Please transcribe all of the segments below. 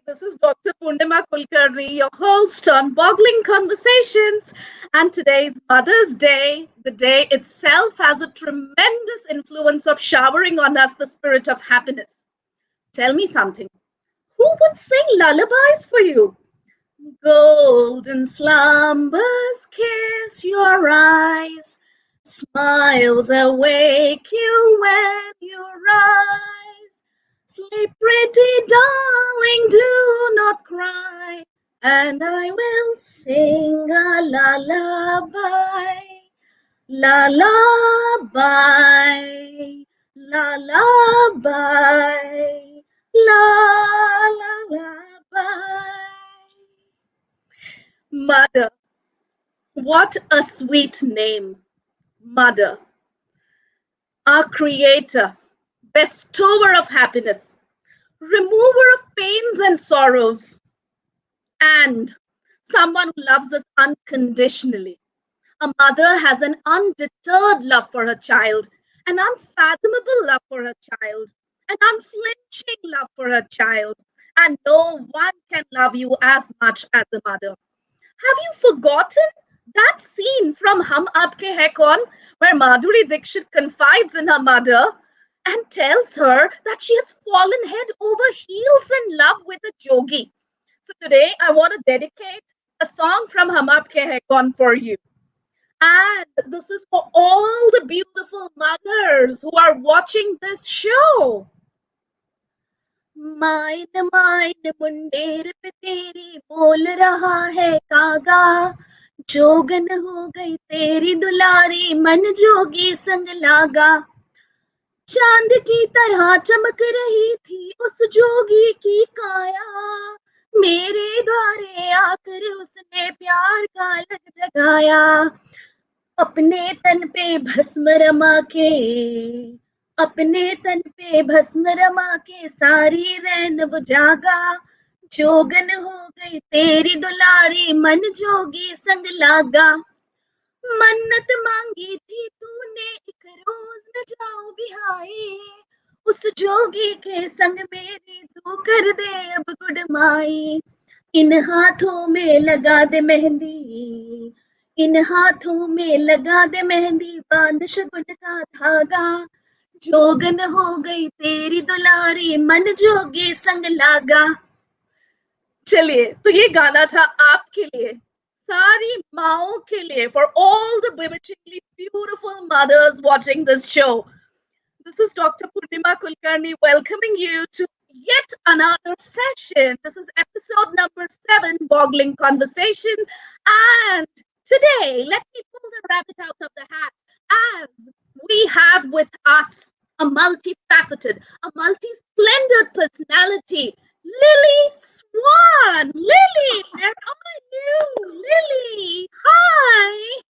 This is Dr. Purnima Kulkarni, your host on Boggling Conversations. And today's Mother's Day. The day itself has a tremendous influence of showering on us the spirit of happiness. Tell me something. Who would sing lullabies for you? Golden slumbers kiss your eyes, smiles awake you when you rise. Sleep, pretty darling, do not cry, and I will sing a lullaby. Lullaby, lullaby, lullaby. Mother, what a sweet name. Mother, our creator, bestower of happiness, remover of pains and sorrows, and someone who loves us unconditionally. A mother has an undeterred love for her child, an unfathomable love for her child, an unflinching love for her child, and no one can love you as much as a mother. Have you forgotten that scene from Hum Aapke Hai Kaun, where Madhuri Dixit confides in her mother and tells her that she has fallen head over heels in love with a jogi? So today I want to dedicate a song from Hum Aapke Hai Kaun for you. And this is for all the beautiful mothers who are watching this show. माइन माइन मुंडेर पे तेरी बोल रहा है कागा, जोगन हो गई तेरी दुलारी मन जोगी संग लागा. चांद की तरह चमक रही थी उस जोगी की काया, मेरे द्वारे आकर उसने प्यार का लग जगाया. अपने तन पे भस्म रमा के, अपने तन पे भस्म रमा के सारी रैन बुझागा. जोगन हो गई तेरी दुलारी मन जोगी संग लागा. मन्नत मांगी थी तूने एक रोज न जाओ बिहाई, उस जोगी के संग मेरी तू कर दे अब गुड माई. इन हाथों में लगा दे मेहंदी, इन हाथों में लगा दे मेहंदी, बांध शगुन का धागा. जोगन हो गई तेरी दुलारी मन जोगी संग लागा. चलिए, तो ये गाना था आपके लिए, सारी माओं के लिए, for all the bewitchingly beautiful mothers watching this show. This is Dr. Purnima Kulkarni welcoming you to yet another session. This is episode number 7, Boggling Conversations. And today, let me pull the rabbit out of the hat as we have with us a multifaceted, a multi-splendid personality, Lily Swarn. Lily, where are you? Lily, hi.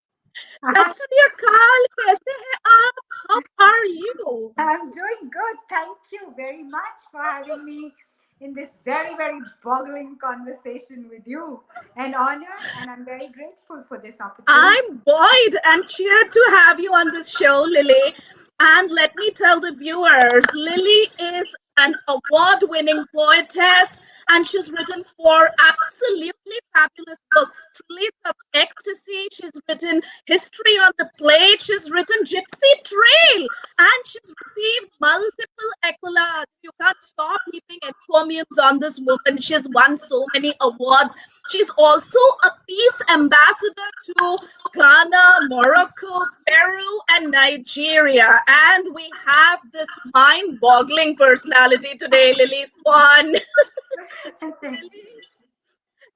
That's your call. कैसे हैं आप? How are you? I'm doing good. Thank you very much for having me in this very, very boggling conversation with you. An honor, and I'm very grateful for this opportunity. I'm buoyed and cheered to have you on this show, Lily. And let me tell the viewers, Lily is an award-winning poetess, and she's written 4 absolutely fabulous books. Trillions of Ecstasy, she's written History on the Plate, she's written Gypsy Trail, and she's received multiple accolades. You can't stop heaping encomiums on this woman. She's won so many awards. She's also a peace ambassador to Ghana, Morocco, Peru, and Nigeria. And we have this mind-boggling personality today, Lily Swarn.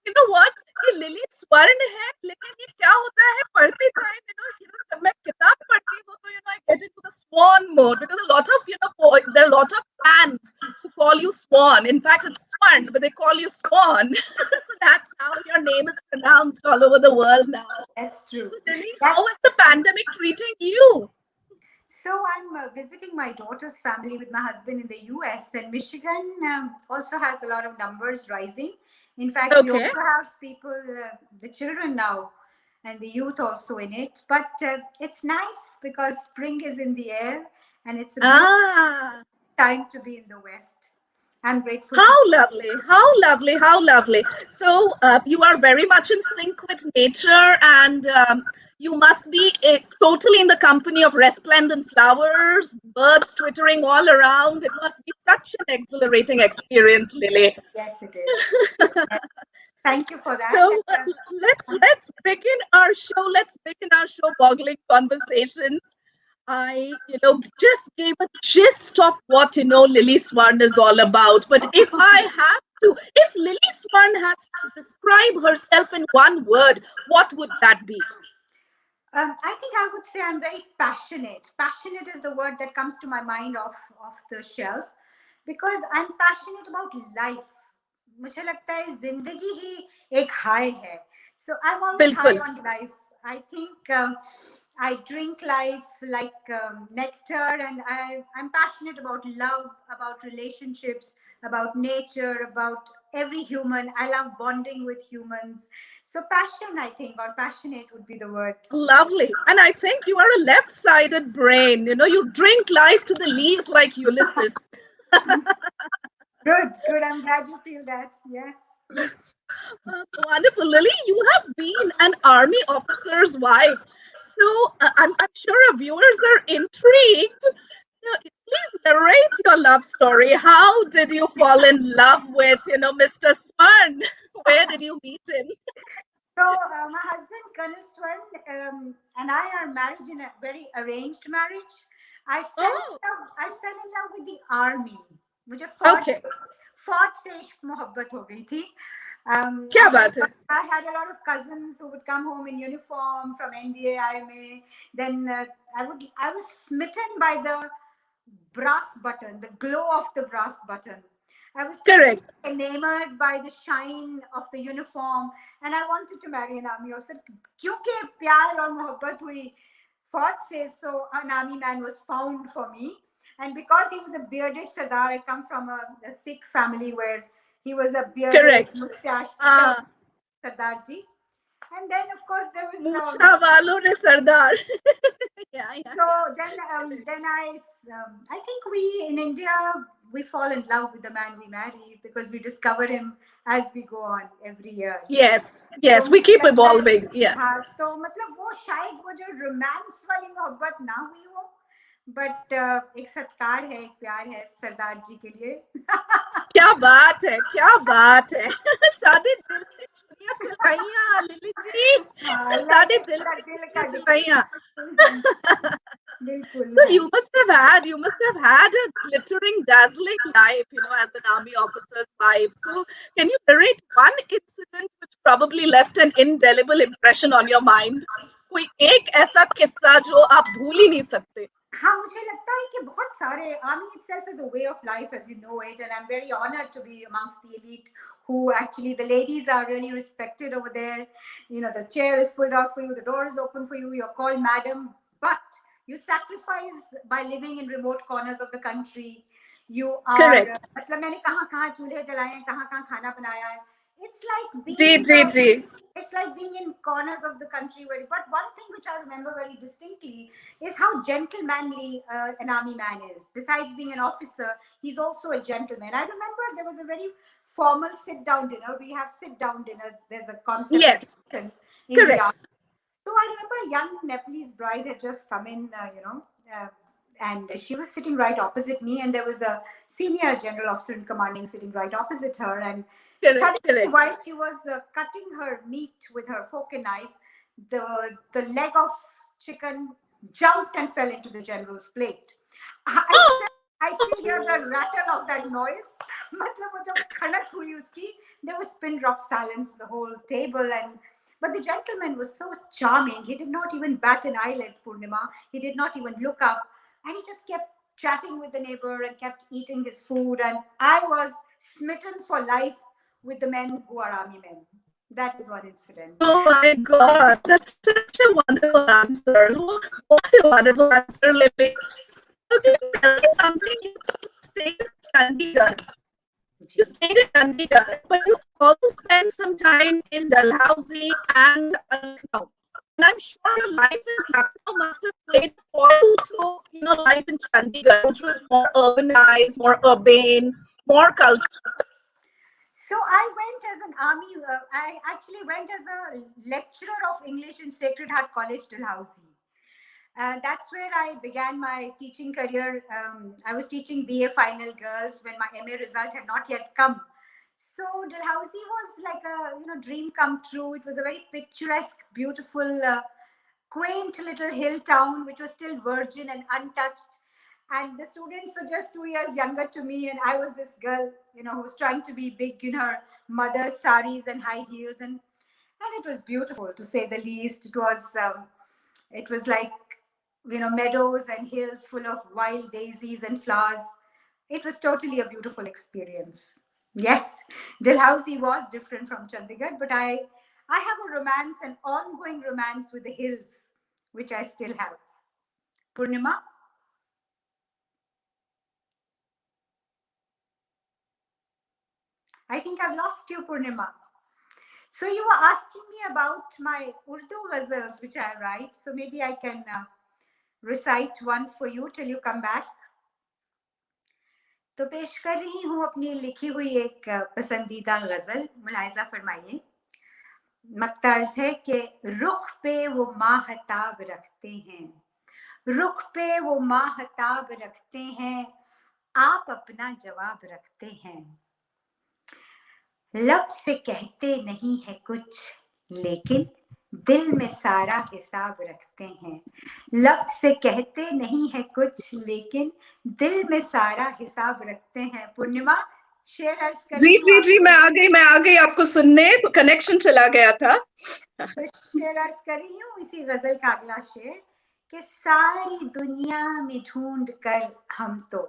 You know what? ये lily स्वर्ण है, लेकिन ये क्या होता है पढ़ते time, जब मैं किताब पढ़ती हूँ तो I get into the swan mode, because a lot of there are a lot of fans who call you Swan. In fact, it's Swan, but they call you Swan. So that's how your name is pronounced all over the world now. That's true. So Lily, how is the pandemic treating you? So I'm visiting my daughter's family with my husband in the US, and Michigan also has a lot of numbers rising. In fact, we also have people, the children now, and the youth also in it. But it's nice because spring is in the air, and it's a time to be in the West. I'm grateful. How lovely. How lovely, how lovely. So you are very much in sync with nature, and you must be totally in the company of resplendent flowers, birds twittering all around. It must be such an exhilarating experience, Lily. Yes, it is. Yes. Thank you for that. So let's begin our show. Let's begin our show, Boggling Conversations. I, just gave a gist of what, Lily Swarn is all about. But if Lily Swarn has to describe herself in one word, what would that be? I think I would say I'm very passionate. Passionate is the word that comes to my mind off the shelf, because I'm passionate about life. मुझे लगता है जिंदगी ही एक high है. So I'm always high Bilkul. on life. I think I drink life like nectar, and I'm passionate about love, about relationships, about nature, about every human. I love bonding with humans. So passion, I think, or passionate would be the word. Lovely. And I think you are a left-sided brain. You drink life to the leaves like Ulysses. Good, good. I'm glad you feel that. Yes. Wonderful. Lily, you have been an army officer's wife. So I'm sure our viewers are intrigued. Please narrate your love story. How did you fall in love with, Mr. Swan? Where did you meet him? So my husband, Colonel Swarn, and I are married in a very arranged marriage. I fell in love with the army. मुझे फौज से इश्क मोहब्बत हो गई थी. क्या बात है? I had a lot of cousins who would come home in uniform from NDA, IMA. Then I was smitten by the brass button, the glow of the brass button. I was correct, enamored by the shine of the uniform, and I wanted to marry an army officer. क्योंकि प्यार और मोहब्बत हुई फौज से, so an army man was found for me. And because he was a bearded Sardar, I come from a Sikh family where he was a bearded, moustache Sardar ji. And then, of course, there was Mucha walo ne Sardar. Yeah. So then I think we in India we fall in love with the man we marry because we discover him as we go on every year. Yes, we keep evolving. Yeah. हाँ, तो मतलब वो शायद वो जो romance वाली मोहब्बत ना हुई हो, बट एक सत्कार है, एक प्यार है सरदार जी के लिए. क्या बात है, क्या बात है. सारे दिल से छुरियां चलाइयां लिली जी, सारे दिल से छुरियां चलाइयां. So you must have had a glittering, dazzling life, as an army officer's wife. So can you narrate one incident which probably left an indelible impression on your mind? कोई एक ऐसा किस्सा जो आप भूल ही नहीं सकते. हाँ, मुझे लगता है कि बहुत सारे. Army itself is a way of life, as you know it, and I'm very honored to be amongst the elite who actually, the ladies are really respected over there. The chair is pulled out for you, the door is open for you, you're called madam, but you sacrifice by living in remote corners of the country. You are correct. मतलब मैंने कहाँ चूल्हे जलाए हैं, कहाँ खाना बनाया है. It's like being It's like being in corners of the country. But one thing which I remember very distinctly is how gentlemanly an army man is. Besides being an officer, he's also a gentleman. I remember there was a very formal sit-down dinner. We have sit-down dinners. There's a concept. Yes, in correct. The army. So I remember a young Nepalese bride had just come in, and she was sitting right opposite me, and there was a senior general officer in commanding sitting right opposite her, and suddenly, while she was cutting her meat with her fork and knife, the leg of chicken jumped and fell into the general's plate. I still hear the rattle of that noise. मतलब वो जब खनक हुई उसकी, there was pin drop silence the whole table, but the gentleman was so charming. He did not even bat an eyelid, Purnima. He did not even look up, and he just kept chatting with the neighbor and kept eating his food. And I was smitten for life with the men who are army men. That is one incident. Oh my God, that's such a wonderful answer. What a wonderful answer, Lily. Okay, tell me something. You stayed in Chandigarh. You stayed in Chandigarh, but you also spent some time in Dalhousie and Lucknow. And I'm sure your life in Lucknow must have played foil to life in Chandigarh, which was more urbanized, more urbane, more cultural. So I went as an army. I actually went as a lecturer of English in Sacred Heart College, Dalhousie. That's where I began my teaching career. I was teaching BA final girls when my MA result had not yet come. So Dalhousie was like a dream come true. It was a very picturesque, beautiful, quaint little hill town which was still virgin and untouched. And the students were just 2 years younger to me, and I was this girl, who was trying to be big in her mother's saris and high heels, and it was beautiful to say the least. It was like meadows and hills full of wild daisies and flowers. It was totally a beautiful experience. Yes, Dalhousie was different from Chandigarh, but I have a romance, an ongoing romance with the hills, which I still have. Purnima? I think I've lost you, Purnima. So you were asking me about my Urdu ghazals, which I write. So maybe I can recite one for you till you come back. तो पेश कर रही हूँ अपनी लिखी हुई एक पसंदीदा गजल, मुलाहिजा फरमाइए। मक्तार्ज है कि रुख पे वो माहताब रखते हैं, रुख पे वो माहताब रखते हैं, आप अपना जवाब रखते हैं। लब से कहते नहीं है कुछ, लेकिन दिल में सारा हिसाब रखते हैं। लब से कहते नहीं है कुछ, लेकिन दिल में सारा हिसाब रखते हैं। पूर्णिमा, शेयर अर्ज कर जी जी जी, मैं आ गई आपको सुनने, तो कनेक्शन चला गया था। तो शेयर अर्ज कर रही हूँ इसी गजल का अगला शेर कि सारी दुनिया में ढूंढ कर हम तो,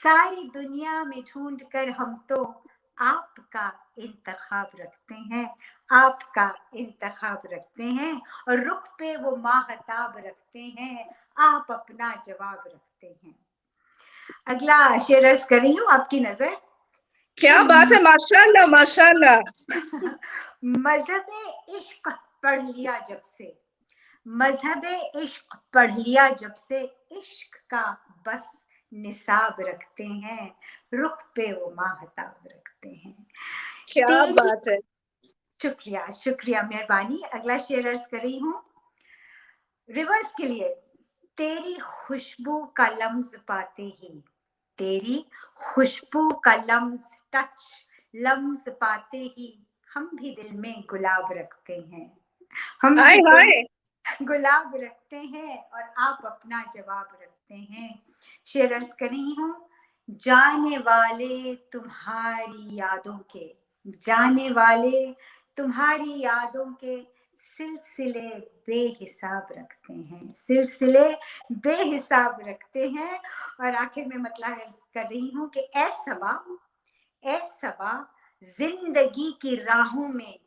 सारी दुनिया में ढूंढ कर हम तो आपका इंतखाब रखते हैं, आपका इंतखाब रखते हैं, और रुख पे वो माहताब रखते हैं, आप अपना जवाब रखते हैं। अगला शेर अर्ज कर रही हूँ आपकी नजर। क्या बात है, माशाल्लाह माशाल्लाह। मजहब इश्क पढ़ लिया जब से, मजहब इश्क पढ़ लिया जब से, इश्क का बस निसाब रखते हैं, रुख पे वो माहताब रखते हैं। क्या बात है, शुक्रिया शुक्रिया, मेहरबानी। अगला शेर अर्ज कर रही हूँ रिवर्स के लिए। तेरी खुशबू का लम्ज पाते ही, तेरी खुशबू का लम्ज, टच लम्ज पाते ही, हम भी दिल में गुलाब रखते हैं, हम भी दिल गुलाब रखते हैं, और आप अपना जवाब रखते हैं। शेर अर्ज कर रही हूँ, जाने वाले तुम्हारी यादों के, जाने वाले तुम्हारी यादों के सिलसिले बेहिसाब रखते हैं, सिलसिले बेहिसाब रखते हैं। और आखिर में मतलब अर्ज कर रही हूँ कि ए सबा जिंदगी की राहों में,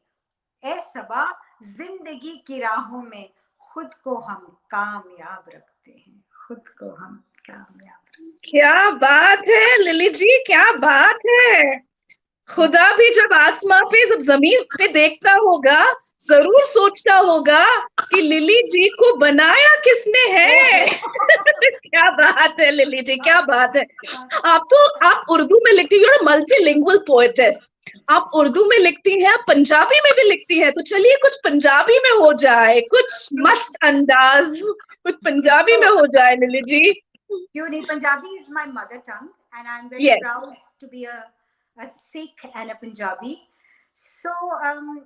ए सबा जिंदगी की राहों में, खुद को हम कामयाब रखते हैं, खुद को हम कामयाब रखते हैं। क्या बात है लिली जी, क्या बात है। खुदा भी जब आसमां पे, जब जमीन पे देखता होगा, जरूर सोचता होगा कि लिली जी को बनाया किसने है। क्या बात है लिली जी, क्या बात है। आप उर्दू में लिखती हो, मल्टीलिंगुअल पोएटेस। आप उर्दू में लिखती हैं, आप पंजाबी में भी लिखती हैं, तो चलिए कुछ पंजाबी में हो जाए, कुछ मस्त अंदाज कुछ पंजाबी में हो जाए लिली जी। क्यों नहीं, Punjabi is my mother tongue and I'm very proud to be a Sikh and a Punjabi. So I'm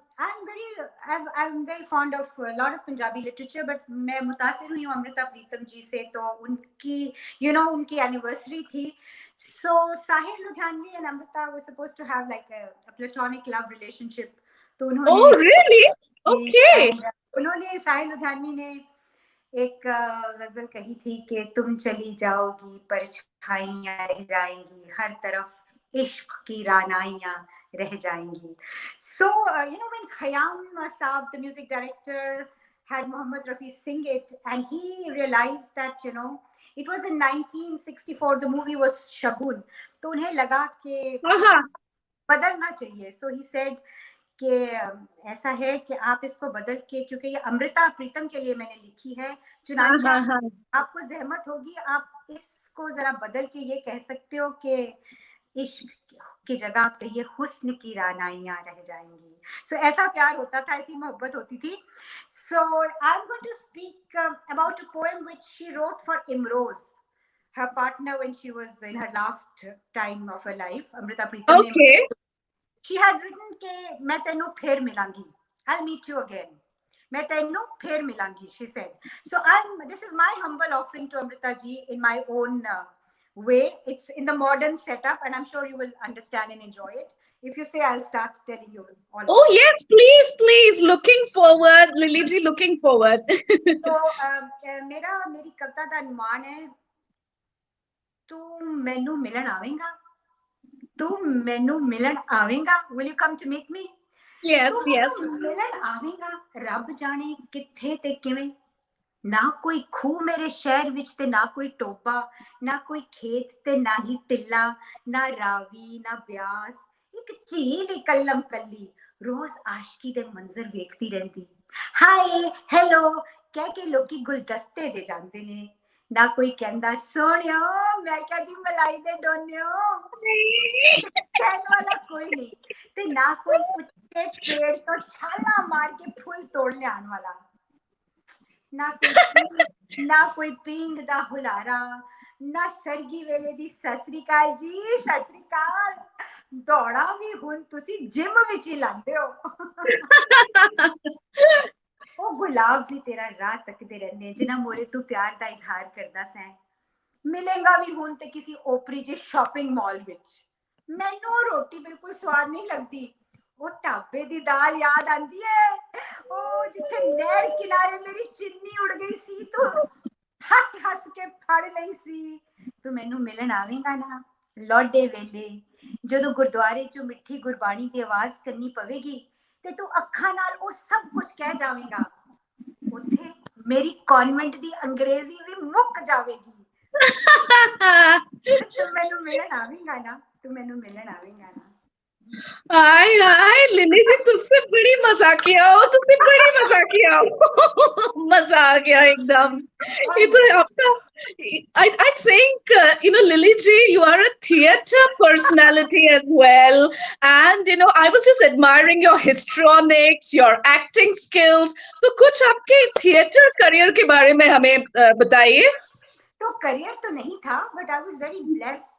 very fond of a lot of Punjabi literature, but मैं मुतासिर हुई हूँ अमृता प्रीतम जी से, तो उनकी उनकी एनिवर्सरी थी। So Sahir Ludhianvi and Amrita were supposed to have like a platonic love relationship. तो उन्होंने Oh really? Okay. उन्होंने साहिर लुधियानवी ने एक गजल कही थी कि तुम चली जाओगी परछाइयां रह जाएंगी, हर तरफ इश्क की रानाइयां रह जाएंगी। So when Khayyam Saab, the music director, had Mohammad Rafi sing it, and he realized that it was in 1964, the movie was Shagun, तो उन्हें लगा कि बदलना चाहिए। So he said कि ऐसा है कि आप इसको बदल के, क्योंकि ये अमृता प्रीतम के लिए मैंने लिखी है, चुनांचे आपको जहमत होगी, आप इसको जरा बदल के ये कह सकते हो कि इश्क की जगह आप कहिए हुस्न की रानाइयां रह जाएंगी. So ऐसा प्यार होता था, ऐसी मोहब्बत होती थी. So I'm going to speak about a poem which she wrote for Imroz, her partner when she was in her last time of her life. Amrita Pritam ne. Okay. She had written ke main tenu phir milangi, I'll meet you again. Main tenu phir milangi, she said. So this is my humble offering to Amrita ji in my own way. It's in the modern setup, and I'm sure you will understand and enjoy it. If you say, I'll start telling you all. Oh yes, please. Looking forward, Lily ji. Looking forward. So मेरी कविता का अनुमान है, तू मैनू मिलन आवेगा, तू मैनू मिलन आवेगा. Will you come to meet me? Yes. तू मिलन आवेगा, रब जाने किथे ते किवें. ना कोई खूह मेरे शहर विच ते ना कोई टोबा, ना कोई खेत ते ना ही टिल्ला, ना रावी ना ब्यास, एक झील कल्लम कल्ली, रोज आशकी दे मंजर वेखती रहंदी. हाय हेलो कह के लोकी गुलदस्ते दे जांदे ने, ना कोई कहंदा सोहणियो, मैं क्या जी मलाई दे डोनियो, कहने वाला कोई नहीं, ते ना कोई उच्चे पेड़ तो छाला मार के फूल तोड़ ले आने वाला. ना कोई पींग दा हुलारा, ना सरगी वेले दी ससरीकाल जी ससरीकाल. दौड़ा भी हुन तुसी जिम विच ही लांदे हो. ओ गुलाब भी तेरा राह तकदे रहंदे जिन्हां मोरे तू प्यार दा इजहार करदा सैं. मिलेगा भी हुन ते किसी ओपरी जे शॉपिंग मॉल विच. मैनू रोटी बिल्कुल स्वाद नहीं लगदी. वो ढाबे दी दाल याद आंदी है, ओ जिथे नहर किनारे मेरी चिन्नी उड़ गई सी, तो हस हस के फड़ लई सी. तू मैनू मिलन आवेगा ना लौडे वेले, जदों गुरुद्वारे चों मिठी गुरबाणी दी आवाज करनी पवेगी, ते तू अखां नाल ओ सब कुछ कह जावेगा. उत्थे मेरी कॉन्वेंट दी अंग्रेजी भी मुक जावेगी. तू मैनू मिलन आवेगा ना, तू मैनू मिलन आवेगा ना. हाय लिली जी, तुझसे बड़ी मजाकिया हो, तुझसे बड़ी मजाकिया हो. मजा आ गया एकदम. ये तो आपका, I think Lily ji, you are a theater personality as well, and I was just admiring your histrionics, your acting skills. तो कुछ आपके theater career के बारे में हमें बताइए. तो career तो नहीं था, but I was very blessed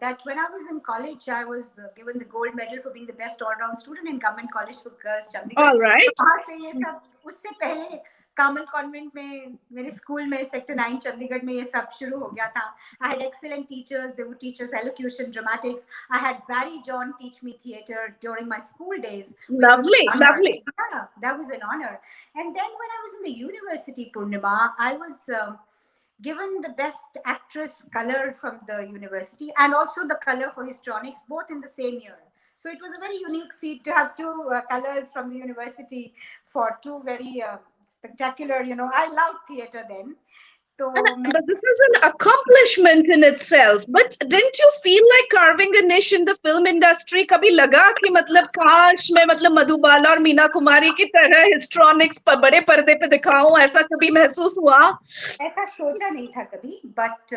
that when I was in college, I was given the gold medal for being the best all-round student in Government College for Girls, Chandigarh. All right. वहाँ से ये सब, उससे पहले कामन convent में मेरे school में sector 9 Chandigarh में ये सब शुरू हो गया था. I had excellent teachers. They would teach us elocution, dramatics. I had Barry John teach me theater during my school days. Lovely. Yeah, that was an honor. And then when I was in the university, Purnima, I was given the best actress color from the university and also the color for histrionics, both in the same year. So it was a very unique feat to have two colors from the university for two very spectacular, I loved theater then. But this is an accomplishment in itself. But didn't you feel like carving a niche in the film industry? कभी लगा कि मतलब काश मैं मधुबाला और मीना कुमारी की तरह हिस्ट्रॉनिक्स बड़े पर्दे पे दिखाऊं, ऐसा कभी महसूस हुआ? ऐसा सोचा नहीं था कभी, but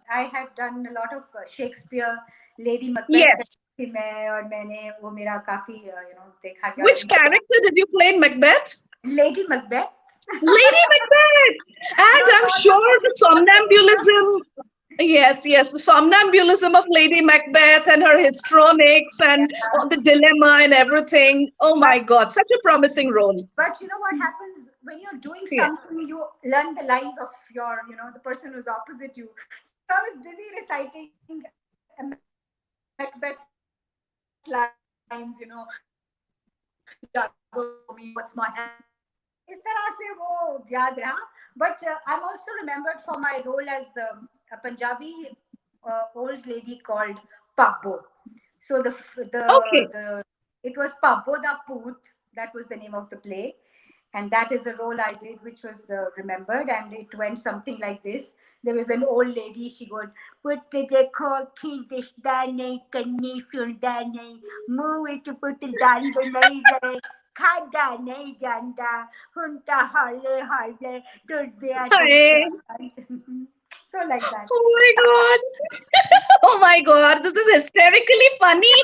I had done a lot of Shakespeare, Lady Macbeth में, और मैंने वो मेरा काफी देखा गया. Which character did you play in Macbeth? Lady Macbeth. Lady Macbeth! And I'm sure the somnambulism, yes, the somnambulism of Lady Macbeth and her histrionics and the dilemma and everything. Oh my God, such a promising role. But you know what happens when you're doing something, you learn the lines of your, the person who's opposite you. So I was busy reciting Macbeth's lines, what's my hand? इस तरह से वो याद रहा. But I'm also remembered for my role as a Punjabi old lady called Pabbo. So it was Pabbo da Poot. That was the name of the play, and that is a role I did, which was remembered, and it went something like this. There was an old lady. She goes, "Put the cocky dish dane, kanni fun dane, move it to put the dan the खादा नहीं जानता, हुंता हाले हाले, टूट गया. So like that. Oh my God. Oh my God. This is hysterically funny.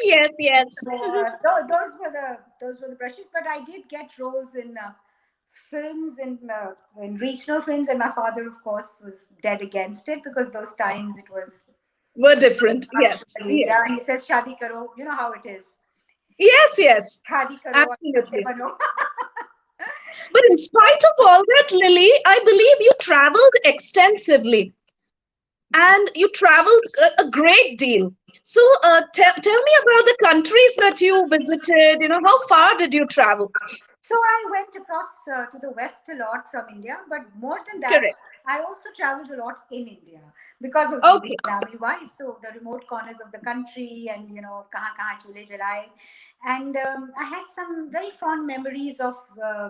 Yes, yes. So those were the brushes. But I did get roles in films, in regional films, and my father, of course, was dead against it because those times it was We're different. Yes, culturally. Yeah, yes. he says "shadi karo." You know how it is. Yes, yes. Shadi karo aur chate Absolutely. bano. But in spite of all that, Lily, I believe you traveled extensively and you traveled a great deal. So tell me about the countries that you visited. How far did you travel? So I went across to the west a lot from India, but more than that, Correct. I also traveled a lot in India because of Okay. being an army wife. So the remote corners of the country, and kahan kahan chule jalai, and I had some very fond memories of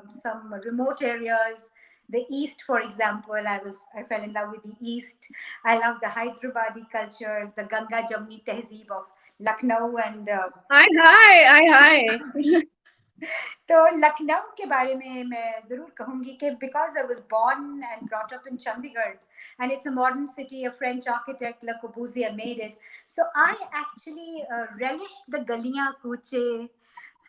some remote areas. The East, for example, I fell in love with the East. I love the Hyderabadi culture, the Ganga Jamni Tehzeeb of Lucknow, and Hi, hi, hi, hi. तो लखनऊ के बारे में मैं ज़रूर कहूँगी कि because I was born and brought up in Chandigarh and it's a modern city, a French architect Le Corbusier made it. So I actually relished the गलियाँ कूचे,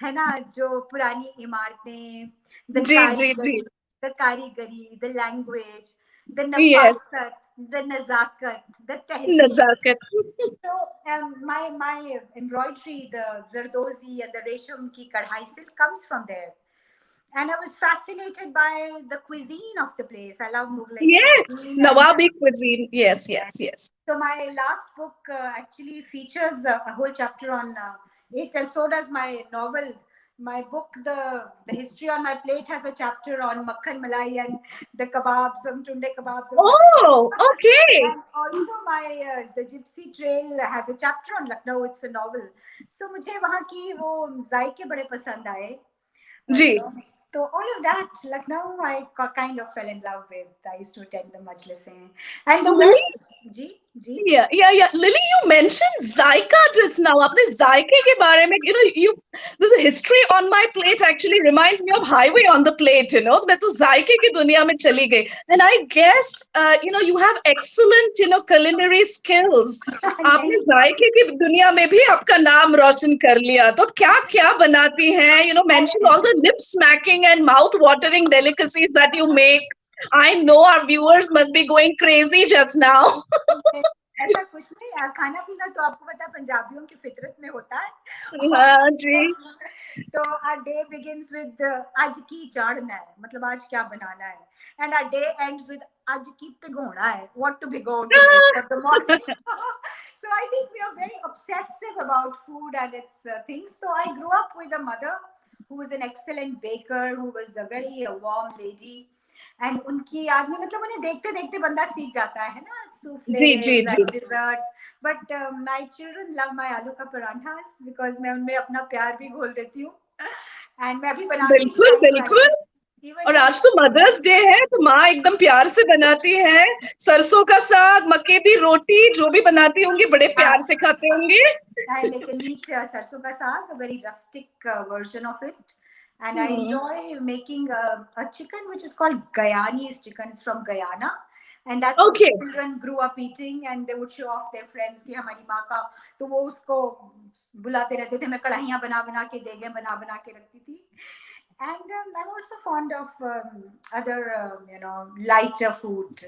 है ना, जो पुरानी इमारतें, the जी, जी, जी. कारीगरी, the language, the Yes, nafasat, the nazakat, the tehzeeb. Nazakat. So my embroidery, the zardozi and the resham ki kadhai silk comes from there. And I was fascinated by the cuisine of the place. I love Mughlai Yes, cuisine, and Nawabi cuisine. Yes, yeah. yes, yes. So my last book actually features a whole chapter on it, and so does my novel. My book, the history on my plate, has a chapter on makhan malai and the kebabs, tunde kebabs of Lucknow. Oh, okay. And also my the Gypsy Trail has a chapter on Lucknow. It's a novel. So मुझे वहाँ की वो जायके बड़े पसंद आए. जी. So all of that, Lucknow, I kind of fell in love with. I used to attend the majlisein. And the Lily, West, ji. yeah, yeah, yeah. Lily, you mentioned Zyka just now. आपने जायके के बारे में, there's a history on my plate actually reminds me of Highway on the Plate, मैं तो जायके की दुनिया में चली गई. And I guess, you have excellent, culinary skills. आपने जायके की दुनिया में भी आपका नाम रोशन कर लिया. तो क्या क्या बनाती हैं? Mention all the lip smacking and mouth watering delicacies that you make. I know our viewers must be going crazy just now. ऐसा कुछ नहीं यार, खाना पीना तो आपको पता है पंजाबियों की फितरत में होता है. हाँ जी. तो our day begins with आज की चाड़ना है, मतलब आज क्या बनाना है, and our day ends with आज की भिगोना है, what to भिगो today for the morning. So I think we are very obsessive about food and its things. So I grew up with a mother who was an excellent baker, who was a very warm lady. And उनकी याद में मतलब उन्हें देखते देखते बंदा सीख जाता है ना, जी जी souffles ji. and desserts. But my children love my आलू का परांठास because मैं उनमें अपना प्यार भी घोल देती हूँ. And मैं अभी बनाती हूँ बिल्कुल सारी बिल्कुल. सारी. Even और though आज तो मदर्स डे है तो माँ एकदम प्यार से बनाती है. सरसों का साग, मक्के दी रोटी, जो भी बनाती होंगी बड़े प्यार से खाते होंगे. I make a neat sarson ka saag, a very rustic version of it. And I enjoy making a chicken which is called Guyanese chicken. It's from Guyana. And that's what Okay. children grew up eating, and they would show off their friends कि हमारी माँ का, तो वो उसको बुलाते रहते थे. मैं कढ़ाइयाँ बना बना के देगे बना के रखती थी. And I'm also fond of other lighter food,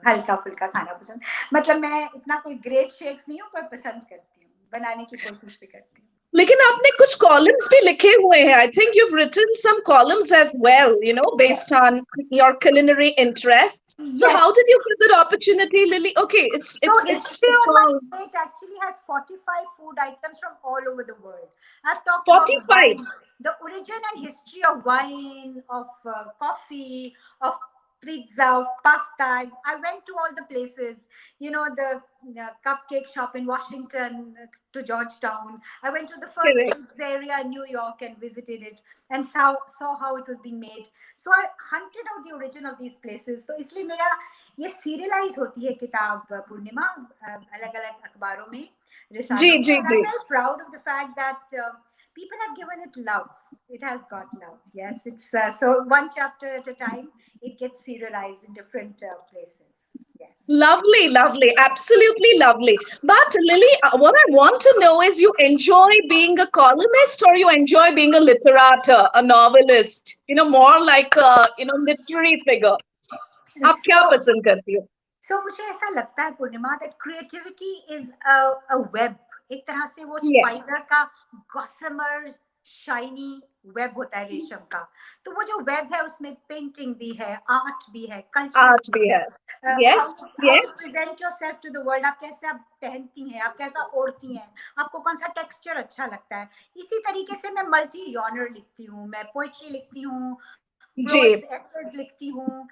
हल्का फुल्का खाना पसंद. मतलब मैं इतना कोई ग्रेट शेक्स नहीं हूँ पर पसंद करती हूँ, बनाने की कोशिश भी करती हूँ. लेकिन आपने कुछ कॉलम्स भी लिखे हुए हैं. I think you've written some columns as well, based on your culinary interests. So Yes. how did you get that opportunity, Lily? Okay, So history it's on my all plate actually has 45 food items from all over the world. I've talked about the 45. wine, the origin and history of wine, of coffee, of pizza, of pasta. I went to all the places, the cupcake shop in Washington to Georgetown. I went to the first Correct. pizzeria in New York and visited it and saw how it was being made. So I hunted out the origin of these places. So इसलिए मेरा ये serialised होती है किताब पूर्णिमा अलग अलग अखबारों में, जी रिसालों में. जी And ji. I'm very proud of the fact that people have given it love. It has got love. Yes, it's so one chapter at a time. It gets serialized in different places. Yes. Lovely, lovely, absolutely lovely. But Lily, what I want to know is you enjoy being a columnist or you enjoy being a literator, a novelist, more like a, literary figure. आप क्या So पसंद करती हो? So मुझे ऐसा लगता है पूर्णिमा that creativity is a web. एक तरह से वो Yes, स्पाइडर का gossamer shiny वेब होता है रेशम का. तो वो जो वेब है उसमें पेंटिंग भी है, आर्ट भी है, कल्चर art भी भी है. है. Yes, how you yes. Present yourself to the world. आप कैसे आप पहनती हैं, आप कैसा ओढ़ती हैं, आपको कौन सा टेक्सचर अच्छा लगता है. इसी तरीके से मैं मल्टी जॉनर लिखती हूँ. मैं पोएट्री लिखती हूँ, जी, प्रोज एसेज लिखती हूँ,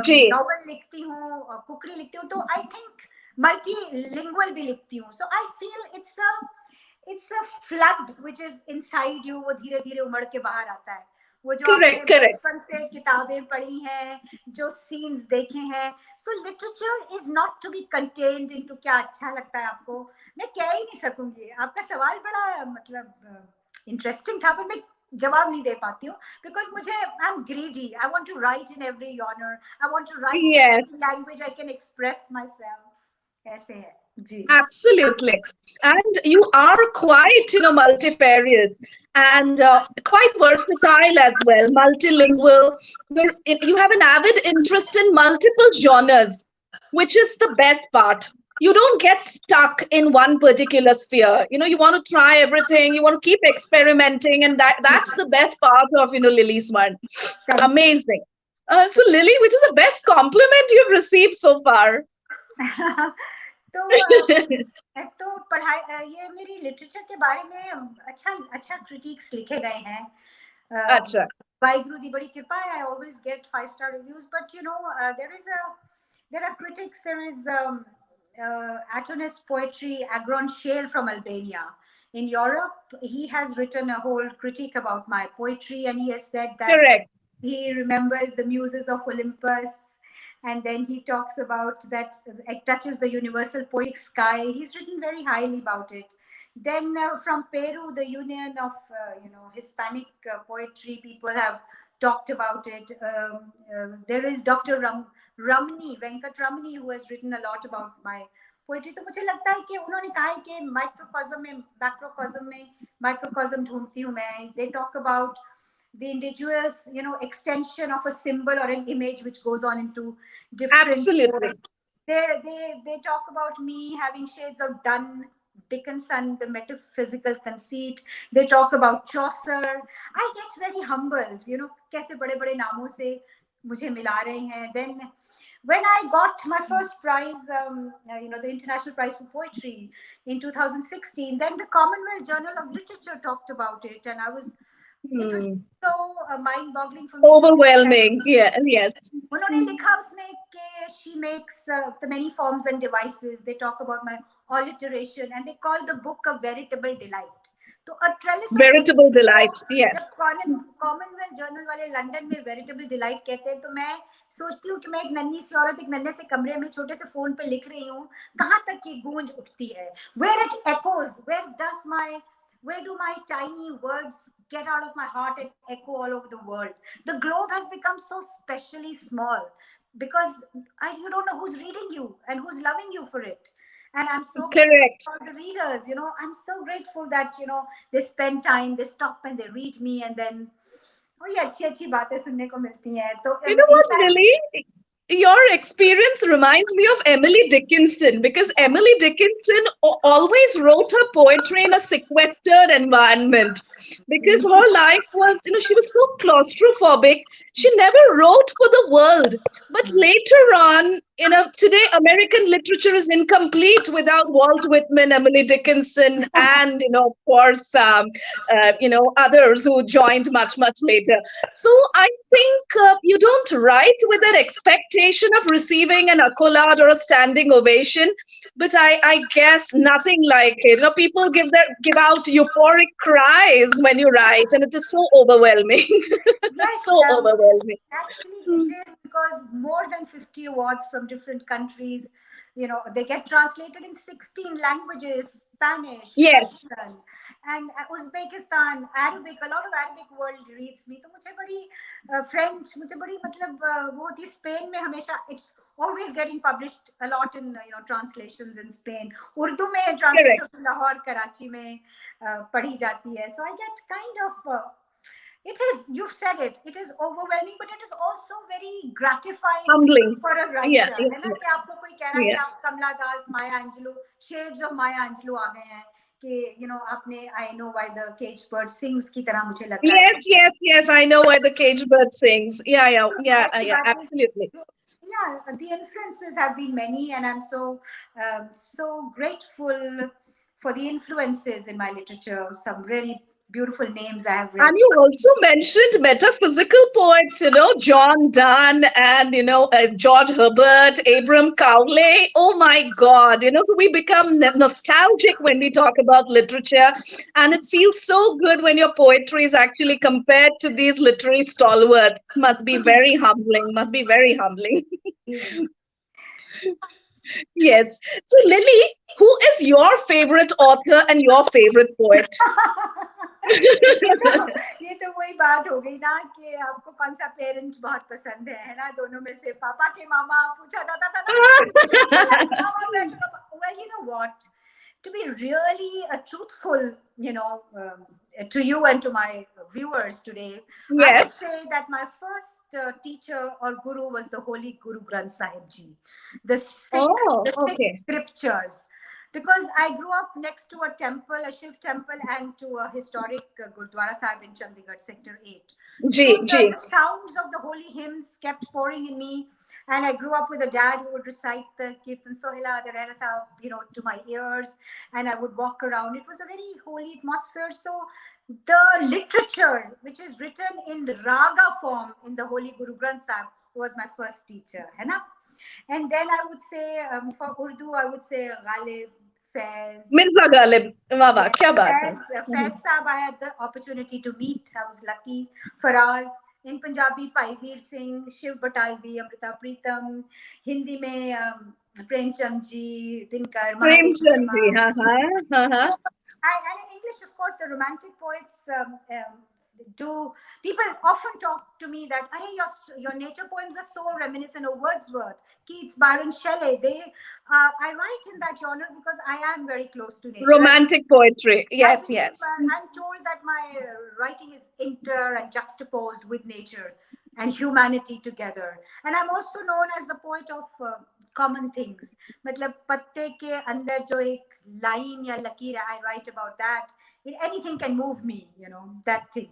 जी. नॉवल लिखती हूँ, कुकरी लिखती हूँ. तो आई थिंक मल्टीलिंगुअल भी लिखती हूँ. So I feel it's a flood which is inside you. वो धीरे धीरे उमड़ के बाहर आता है. वो जो आपने Correct, correct. बचपन से किताबें पढ़ी हैं, जो सीन्स देखे हैं. So literature is not to be contained into क्या अच्छा लगता है आपको. मैं कह ही नहीं सकूंगी. आपका सवाल बड़ा मतलब इंटरेस्टिंग था, पर मैं जवाब नहीं दे पाती हूँ. बिकॉज मुझे I am greedy. I want to write in every genre. I want to write in Yes. Every language I can express myself. ऐसे है जी. Absolutely. And you are quite, multifarious and quite versatile as well, multilingual. You have an avid interest in multiple genres, which is the best part. You don't get stuck in one particular sphere. You want to try everything. You want to keep experimenting. And that's the best part of, Lily Swarn. Amazing. So Lily, which is the best compliment you've received so far? तो पढ़ाई ये मेरी literature के बारे में अच्छा अच्छा critics लिखे गए हैं. अच्छा. वाहिगुरु दी बड़ी कृपा है. I always get 5-star reviews, but there are critics. There is Atonist poetry Agron Shale from Albania. In Europe, he has written a whole critique about my poetry, and he has said that Correct. he remembers the muses of Olympus, and then he talks about that it touches the universal poetic sky. He's written very highly about it. Then from Peru, the Union of Hispanic poetry people have talked about it. There is Dr. Ramni Venkat Ramni, who has written a lot about my poetry. तो मुझे लगता है कि उन्होंने कहा है कि microcosm में माइक्रोकॉज्म ढूंढती हूँ मैं. They talk about the indigenous, extension of a symbol or an image which goes on into different. Absolutely. They talk about me having shades of Dickinson, the metaphysical conceit. They talk about Chaucer. I get very humbled, कैसे बड़े-बड़े नामों से मुझे मिला रहे हैं. Then when I got my first prize, the International Prize for Poetry in 2016, then the Commonwealth Journal of Literature talked about it, and it was so mind-boggling for me. Overwhelming. Yeah. Yes. उन्होंने लिखा उसमें कि she makes the many forms and devices. They talk about my alliteration, and they call the book a veritable delight. तो a trellis of Veritable delight. Yes. जब Commonwealth journal वाले London में veritable delight कहते हैं, तो मैं सोचती हूँ कि मैं एक नन्ही सी औरत एक नन्हे से कमरे में छोटे से फोन पे लिख रही हूँ. कहाँ तक ये गूंज उठती है? Where it echoes? Where do my tiny words get out of my heart and echo all over the world? The globe has become so specially small because you don't know who's reading you and who's loving you for it. And I'm so correct for the readers. I'm so grateful that they spend time, they stop and they read me, and then ये अच्छी बातें सुनने को मिलती हैं. तो you know what, Lily? Your experience reminds me of Emily Dickinson, because Emily Dickinson always wrote her poetry in a sequestered environment, because her life was, she was so claustrophobic. She never wrote for the world. But later on, today American literature is incomplete without Walt Whitman, Emily Dickinson, and, of course, others who joined much, much later. So I think you don't write with an expectation of receiving an accolade or a standing ovation, but I guess nothing like it. People give out euphoric cries when you write, and it is so overwhelming. Yes, so overwhelming. Actually, it is, because more than 50 awards from different countries. they get translated in 16 languages, Spanish, Yes, Russian, and Uzbekistan, Arabic. A lot of Arabic world reads me. तो मुझे बड़ी French, मुझे बड़ी मतलब वो होती Spain में हमेशा it's always getting published a lot in translations in Spain. Urdu में translate correct. होती लाहौर, कराची में पढ़ी जाती है. So I get kind of it is, you've said it, it is overwhelming, but it is also very gratifying Humbling. for a writer. Yeah, है ना कि आपको कोई कह रहा है yeah. कि आप कमला दास, माया अंजलू, शेड्स ऑफ माया अंजलू आ गए हैं कि आपने I know why the caged bird sings की तरह मुझे लग रहा है. Yes, I know why the caged bird sings. Yeah, absolutely. Yeah, the influences have been many, and I'm so grateful for the influences in my literature. Some really beautiful names I have read. And you also mentioned metaphysical poets, John Donne and, George Herbert, Abram Cowley. Oh my God, so we become nostalgic when we talk about literature. And it feels so good when your poetry is actually compared to these literary stalwarts. Must be very humbling, Yes. So, Lily, who is your favorite author and your favorite poet? ये तो वही बात हो गई ना कि आपको कौन सा पेरेंट बहुत पसंद है ना, दोनों में से पापा के मामा पूछा जाता था ना. Well, you know what, to be really truthful, to you and to my viewers today, Yes. I would say that my first teacher or guru was the Holy Guru Granth Sahib Ji, the Sikh scriptures. Because I grew up next to a temple, a Shiv temple, and to a historic Gurdwara Sahib in Chandigarh, Sector 8. The sounds of the holy hymns kept pouring in me. And I grew up with a dad who would recite the Kirtan Sohila, the Rehra Sahib, to my ears. And I would walk around. It was a very holy atmosphere. So the literature, which is written in raga form in the Holy Guru Granth Sahib, was my first teacher. Hai na? And then I would say, for Urdu, I would say Ghalib, Faiz. Mirza Ghalib. Wow, kya baat hai. Faiz Sahib, I had the opportunity to meet. I was lucky. Faraz. In Punjabi, Pai Veer Singh, Shiv Batalvi, Amrita Pritam. Hindi mein Premchand ji, Dinkar, Premchand ji, And in English, of course, the romantic poets do. People often talk to me that your nature poems are so reminiscent of Wordsworth, Keats, Byron, Shelley. I write in that genre because I am very close to nature. Romantic poetry, yes. I'm told that my writing is inter and juxtaposed with nature and humanity together. And I'm also known as the poet of common things. मतलब पत्ते के अंदर जो एक line या लकीर, I write about that. Anything can move me, that thing.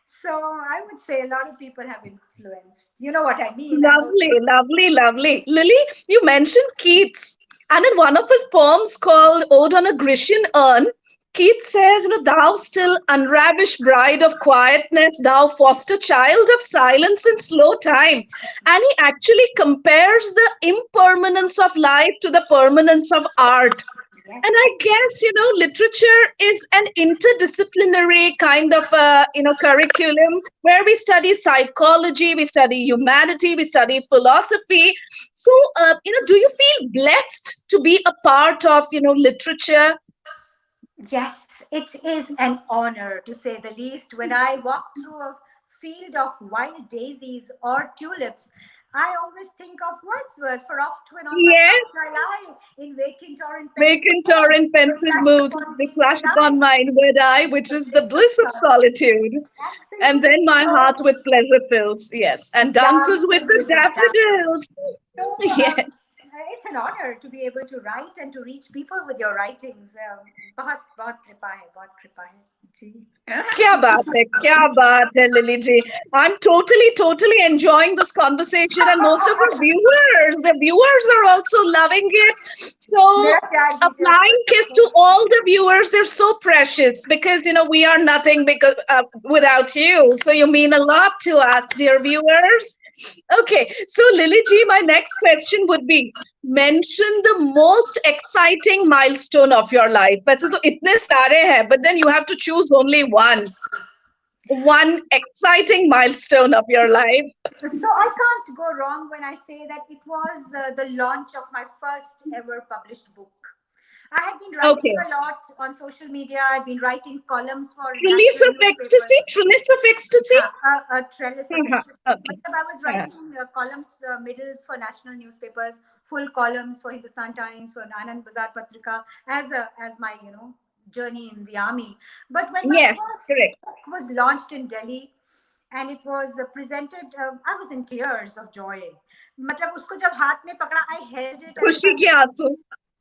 So I would say a lot of people have influenced. You know what I mean? Lovely. Lily, you mentioned Keats. And in one of his poems called Ode on a Grecian Urn, Keats says, thou still unravished bride of quietness, thou foster child of silence and slow time. And he actually compares the impermanence of life to the permanence of art. Yes. And I guess, literature is an interdisciplinary kind of, curriculum where we study psychology, we study humanity, we study philosophy. So, do you feel blessed to be a part of, literature? Yes, it is an honor, to say the least. When I walk through a field of wild daisies or tulips, I always think of Wordsworth, for oft when on my eye, in vacant or in pensive mood, they flash upon my inward eye, which is the bliss of solitude. Absolutely. And then my heart with pleasure fills, and dances with the daffodils. So, it's an honor to be able to write and to reach people with your writings. बहुत कृपा है जी. क्या बात है Lily ji. I'm totally enjoying this conversation, and most of the viewers are also loving it. So a flying kiss to all the viewers. They're so precious because we are nothing without you. So you mean a lot to us, dear viewers. Okay, so Lily ji, my next question would be, mention the most exciting milestone of your life. वैसे तो इतने सारे हैं, but then you have to choose only one. one exciting milestone of your life. So I can't go wrong when I say that it was the launch of my first ever published book. I had been writing Okay. a lot on social media. I've been writing columns for Trillies national of ecstasy? newspapers. Trillies of ecstasy? A trellis of Uh-huh. ecstasy. Okay. I was Uh-huh. writing columns, middles for national newspapers, full columns for Hindustan Times, for Anand Bazar Patrika, as my journey in the army. But when my Yes, first correct. book was launched in Delhi, and it was presented, I was in tears of joy. मतलब उसको जब हाथ में पकड़ा, I held it as if खुशी के आंसू.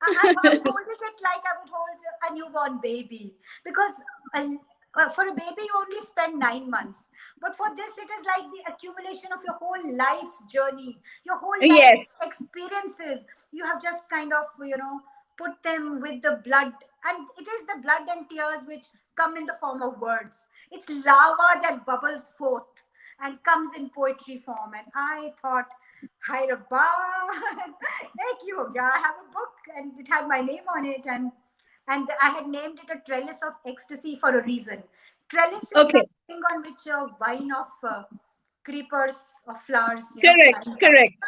I was holding it like I would hold a newborn baby, because for a baby you only spend 9 months, but for this it is like the accumulation of your whole life's journey, your whole Yes, life's experiences. You have just kind of put them with the blood, and it is the blood and tears which come in the form of words. It's lava that bubbles forth and comes in poetry form. And I thought, hi Rabba, I have a book, and it had my name on it, and I had named it a trellis of ecstasy for a reason. Trellis is okay. that thing on which a vine of creepers of flowers Correct, climbs up. correct.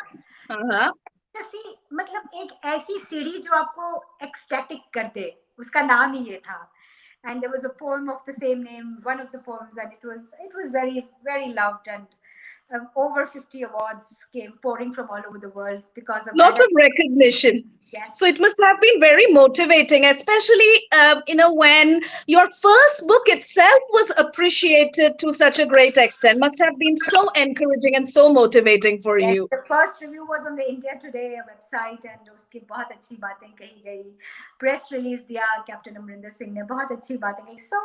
Uh-huh. जैसी मतलब एक ऐसी सीढ़ी जो आपको ecstatic कर दे, उसका नाम ही ये था. And there was a poem of the same name, one of the poems, and it was very, very loved, and over 50 awards came pouring from all over the world because of that. Lot of recognition. Yes. So it must have been very motivating, especially when your first book itself was appreciated to such a great extent. Must have been so encouraging and so motivating for Yes, you. the first review was on the India Today website, and उसकी बहुत अच्छी बातें कही गई. Press release दिया Captain Amrinder Singh ने, बहुत अच्छी बातें कही. So,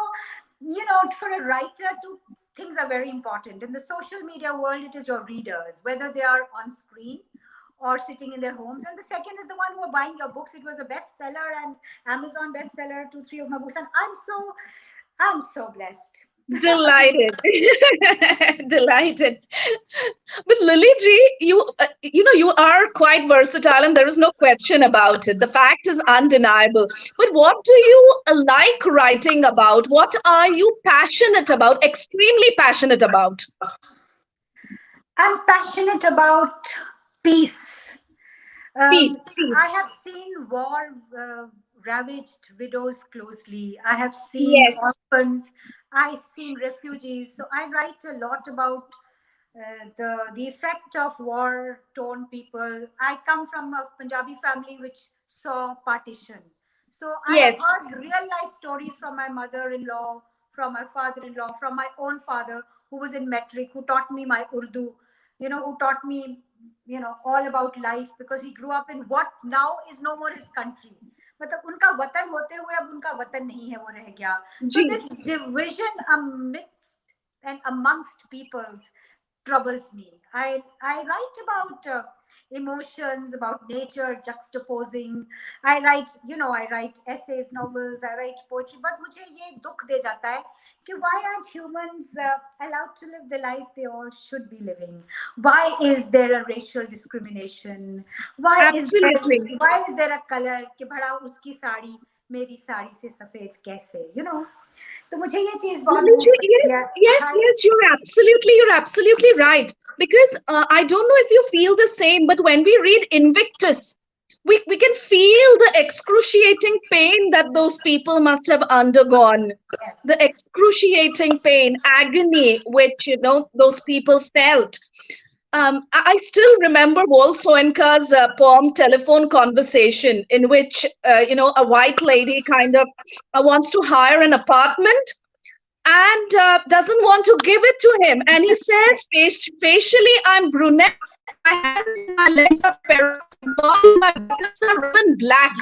for a writer, two things are very important. In the social media world, it is your readers, whether they are on screen or sitting in their homes. And the second is the one who are buying your books. It was a bestseller and Amazon bestseller, 2, 3 of my books. And I'm so blessed. Delighted. Delighted. But Lily G, you are quite versatile, and there is no question about it. The fact is undeniable. But what do you like writing about? What are you passionate about, extremely passionate about? I'm passionate about peace. Peace. I have seen war ravaged widows closely. I have seen Yes. orphans. I've seen refugees. So I write a lot about the effect of war-torn people. I come from a Punjabi family which saw partition. So I have Yes. heard real-life stories from my mother-in-law, from my father-in-law, from my own father, who was in metric, who taught me my Urdu, who taught me, all about life, because he grew up in what now is no more his country. मतलब उनका वतन होते हुए अब उनका वतन नहीं है, वो रह गया. So this division amidst and amongst peoples troubles me. I write about emotions, about nature juxtaposing. I write essays, novels, I write poetry, but मुझे ये दुख दे जाता है कि why aren't humans allowed to live the life they all should be living? Why is there a racial discrimination? Absolutely. Why is there a color कि भड़ा उसकी साड़ी मेरी साड़ी से सफेद कैसे? तो मुझे ये चीज बहुत Yes, you're absolutely right. Because I don't know if you feel the same, but when we read Invictus, we can feel the excruciating pain that those people must have undergone. Yes. The excruciating pain, agony, which those people felt. I still remember Walt Soinka's poem "Telephone Conversation," in which a white lady kind of wants to hire an apartment and doesn't want to give it to him, and he says, facially I'm brunette, my hands and my legs are peroxide, my buttons are red and black.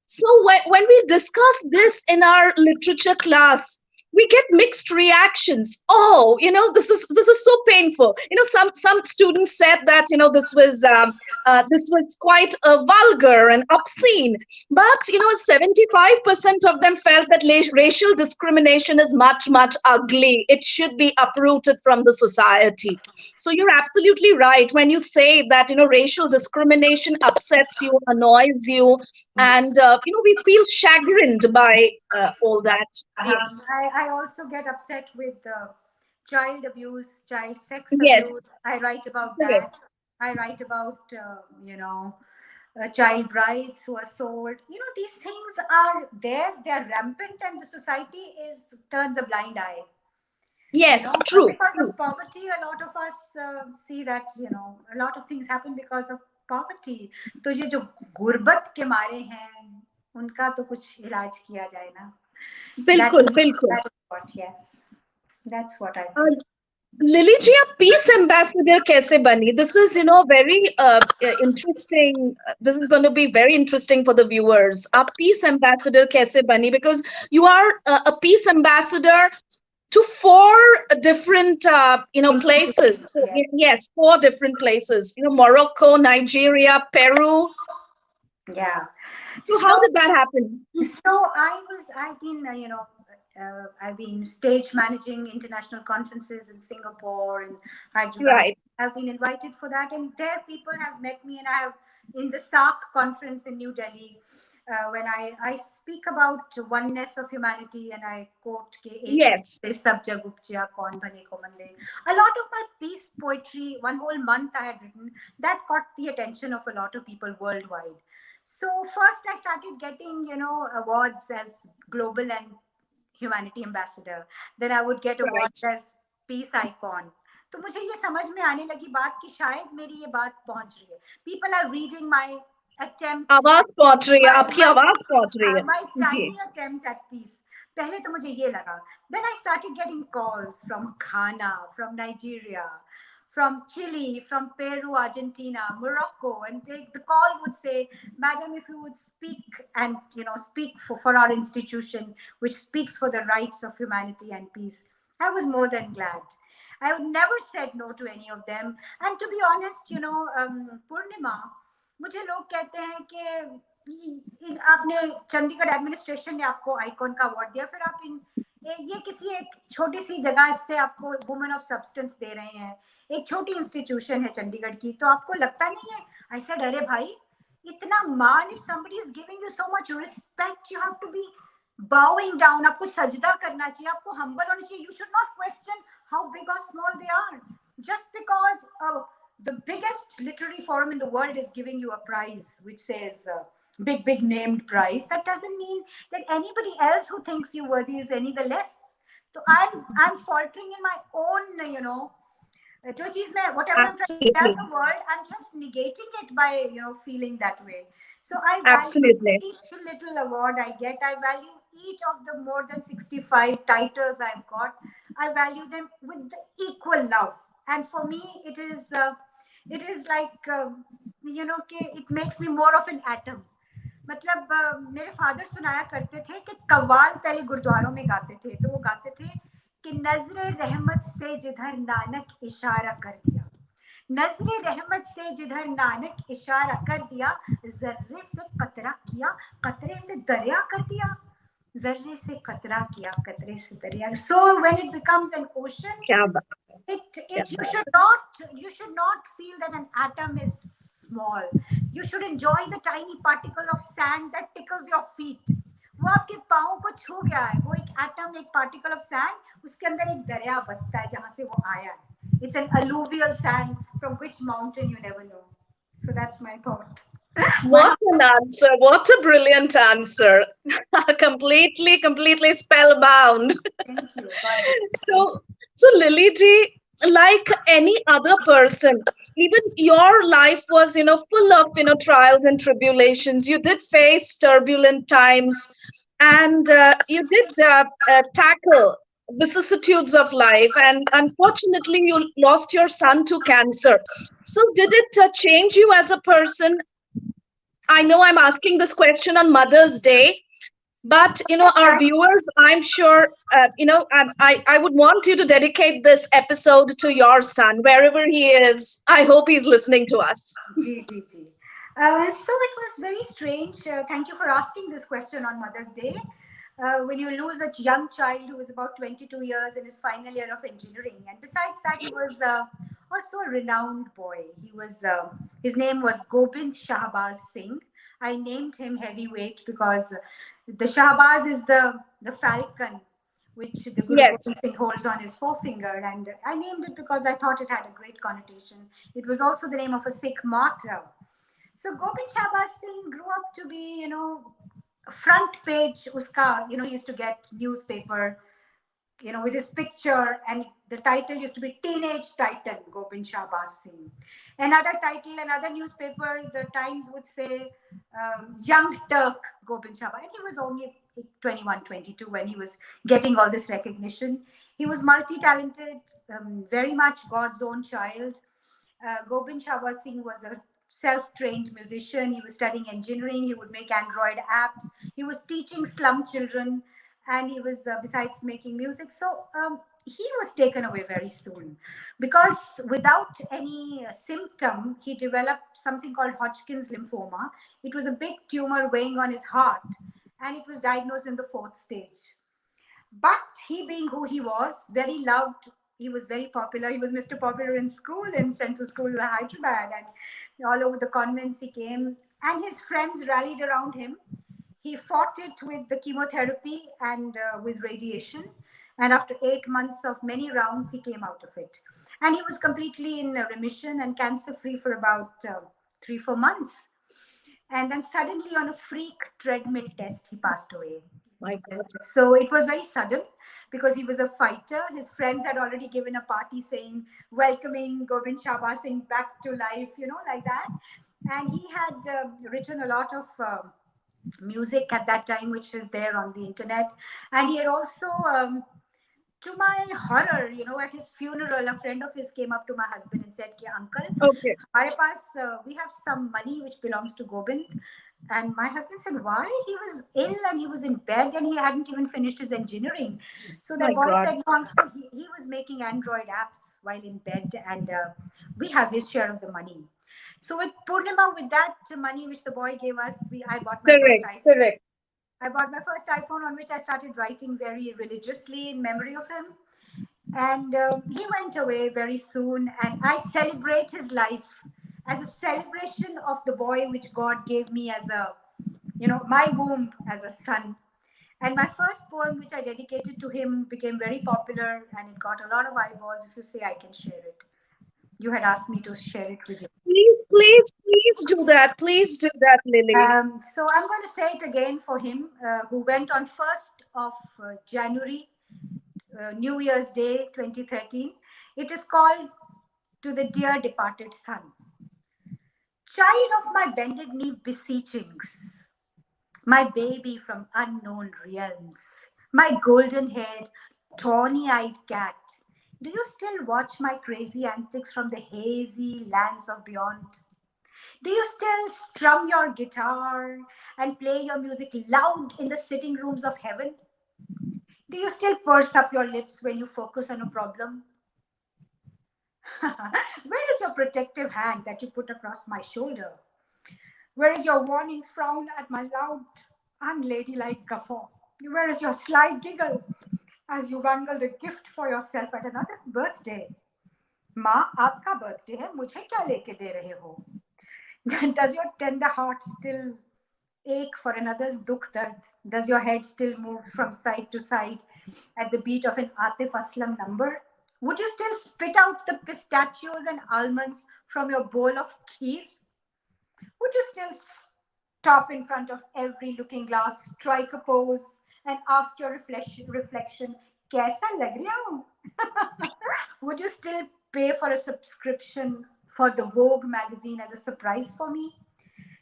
So when we discuss this in our literature class, we get mixed reactions. Oh, this is so painful. Some students said that this was quite vulgar and obscene. But 75% of them felt that racial discrimination is much, much ugly. It should be uprooted from the society. So you're absolutely right when you say that racial discrimination upsets you, annoys you, and we feel chagrined by all that. Yes. I also get upset with child abuse, child sex Yes, abuse. I write about correct. that. I write about, child brides who are sold. These things are there. They are rampant, and the society is turns a blind eye. Yes, But true, because true. of poverty, a lot of us see that a lot of things happen because of poverty. तो ये जो गुर्बत के मारे हैं, उनका तो कुछ इलाज किया जाए ना. That बिल्कुल, is बिल्कुल. that is what, yes, that's what I Uh, feel. Lily ji, आप peace ambassador कैसे बनी? This is, very interesting. This is going to be very interesting for the viewers. आप peace ambassador कैसे बनी? Because you are a peace ambassador to four different, places. Institutions, yes. Yes, four different places. Morocco, Nigeria, Peru. Yeah. So So how did that happen? I've been stage managing international conferences in Singapore and Hyderabad. Right. I've been invited for that, and there people have met me, and I have in the SARC conference in New Delhi. When I speak about oneness of humanity, and I quote ke ek Yes. sab jag upja kaun bane ko mande. A lot of my peace poetry, one whole month I had written, that caught the attention of a lot of people worldwide. So first I started getting, awards as global and humanity ambassador. Then I would get Right. awards as peace icon. तो मुझे ये समझ में आने लगी बात कि शायद मेरी ये बात पहुंच रही है. People are reading my attempt, आवाज पहुंच रही है, my आपकी my आवाज पहुंच रही है. my ji. tiny attempt at peace. पहले तो मुझे ये लगा. Then I started getting calls from Ghana, from Nigeria, from Chile, from Peru, Argentina, Morocco, and the call would say, "Madam, if you would speak and speak for our institution, which speaks for the rights of humanity and peace," I was more than glad. I would never said no to any of them. And to be honest, Purnima, मुझे लोग कहते हैं कि आपने Chandigarh administration ने आपको icon का award दिया, फिर आप ये किसी एक छोटी सी जगह से आपको वुमेन ऑफ सब्सटेंस दे रहे हैं, एक छोटी इंस्टीट्यूशन है चंडीगढ़ की, तो आपको लगता नहीं है? आई सेड, अरे भाई, इतना मान, if somebody is giving you so much respect, you have to be bowing down, आपको सजदा करना चाहिए, आपको humble होना चाहिए. You should not question how big or small they are. Just because the biggest literary forum in the world is giving you a prize which says big named prize, that doesn't mean that anybody else who thinks you worthy is any the less. So I'm faltering in my own, जो चीज मैं, whatever I'm trying to tell the world, I'm just negating it by feeling that way. So I value Absolutely. each little award I get. I value each of the more than 65 titles I've got. I value them with the equal love. And for me, it is like कि it makes me more of an atom. मतलब मेरे father सुनाया करते थे कि कव्वाल पहले गुरुद्वारों में गाते थे, तो वो गाते थे कि नजरे रहमत से जिधर नानक इशारा कर दिया, नजरे रहमत से जिधर नानक इशारा कर दिया, जर्रे से कतरा किया, कतरे से दरिया कर दिया, जर्रे से कतरा किया, कतरे से दरिया. So when it becomes an ocean, क्या बात. you should not feel that an atom is small. You should enjoy the tiny particle of sand that tickles your feet. वो आपके पाँव को छू गया है, वो एक एटम, एक पार्टिकल ऑफ सैंड, उसके अंदर एक दरिया बसता है जहां से वो आया है. It's an alluvial sand from which mountain you never know. So that's my thought. What an answer. What a brilliant answer. Completely spellbound. Thank you. So Lily ji, like any other person, even your life was, full of, trials and tribulations. You did face turbulent times, and you did tackle vicissitudes of life. And unfortunately, you lost your son to cancer. So did it change you as a person? I know I'm asking this question on Mother's Day, but our viewers, I'm sure, I would want you to dedicate this episode to your son, wherever he is. I hope he's listening to us. So it was very strange. Thank you for asking this question on Mother's Day. When you lose a young child who is about 22 years in his final year of engineering, and besides that, he was also a renowned boy. His name was Gobind Shahbaz Singh. I named him Heavyweight because the Shahbaz is the falcon, which the Guru Yes. Gobind Singh holds on his forefinger. And I named it because I thought it had a great connotation. It was also the name of a Sikh martyr. So Gobind Shahbaz Singh grew up to be, front page uska, he used to get newspaper, with his picture, and the title used to be Teenage Titan, Gobind Shahbaz Singh. Another title, another newspaper, the Times would say Young Turk, Gobind Shahbaz. And he was only 21, 22 when he was getting all this recognition. He was multi-talented, very much God's own child. Gobind Shahbaz Singh was a self-trained musician. He was studying engineering. He would make Android apps. He was teaching slum children, and he was, besides making music. So he was taken away very soon because without any symptom, he developed something called Hodgkin's lymphoma. It was a big tumor weighing on his heart, and it was diagnosed in the 4th stage. But he, being who he was, very loved, he was very popular. He was Mr. Popular in school, in Central School Hyderabad, and all over the convents he came. And his friends rallied around him. He fought it with the chemotherapy and with radiation. And after 8 months of many rounds, he came out of it. And he was completely in remission and cancer-free for about 3-4 months. And then suddenly, on a freak treadmill test, he passed away. My God. So it was very sudden because he was a fighter. His friends had already given a party saying, welcoming Gobind Shahbaz Singh back to life, like that. And he had written a lot of music at that time, which is there on the internet. And he had also, to my horror, at his funeral, a friend of his came up to my husband and said, Uncle, Okay. we have some money which belongs to Gobind. And my husband said, why? He was ill and he was in bed and he hadn't even finished his engineering. So the boy said, no, Uncle, he was making Android apps while in bed, and we have his share of the money. So with Purnima, with that money which the boy gave us, I bought my first iPhone. Correct. I bought my first iPhone, on which I started writing very religiously in memory of him. And he went away very soon, and I celebrate his life as a celebration of the boy which God gave me as my womb as a son. And my first poem, which I dedicated to him, became very popular, and it got a lot of eyeballs. If you say, I can share it. You had asked me to share it with you. Please do that. Please do that, Lily. So I'm going to say it again for him, who went on 1st of January, New Year's Day, 2013. It is called To the Dear Departed Son. Child of my bended knee beseechings, my baby from unknown realms, my golden-haired, tawny-eyed cat, do you still watch my crazy antics from the hazy lands of beyond? Do you still strum your guitar and play your music loud in the sitting rooms of heaven? Do you still purse up your lips when you focus on a problem? Where is your protective hand that you put across my shoulder? Where is your warning frown at my loud, unladylike guffaw? Where is your sly giggle as you wangled a gift for yourself at another's birthday? Ma, aapka birthday hai, mujhe kya leke de rahe ho? Does your tender heart still ache for another's dukh dard? Does your head still move from side to side at the beat of an Atif Aslam number? Would you still spit out the pistachios and almonds from your bowl of kheer? Would you still stop in front of every looking glass, strike a pose, and ask your reflection, kaisa lag raha hu? Would you still pay for a subscription for the Vogue magazine as a surprise for me?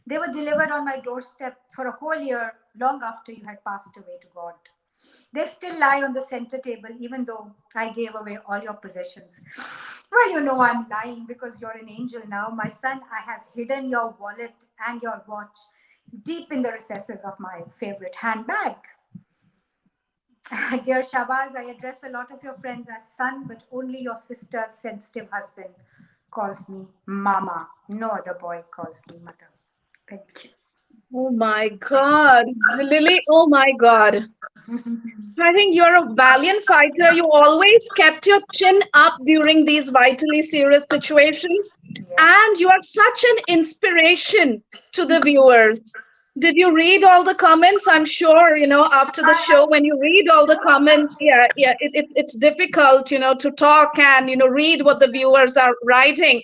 They were delivered on my doorstep for a whole year, long after you had passed away to God. They still lie on the center table, even though I gave away all your possessions. Well, I'm lying because you're an angel now. My son, I have hidden your wallet and your watch deep in the recesses of my favorite handbag. Dear Shahbaz, I address a lot of your friends as son, but only your sister's sensitive husband calls me Mama. No other boy calls me mother. Thank you. Oh my God, Lily, oh my God. I think you're a valiant fighter. You always kept your chin up during these vitally serious situations. Yes. And you are such an inspiration to the viewers. Did you read all the comments? I'm sure, after the show, when you read all the comments, yeah, it's difficult, to talk and, read what the viewers are writing.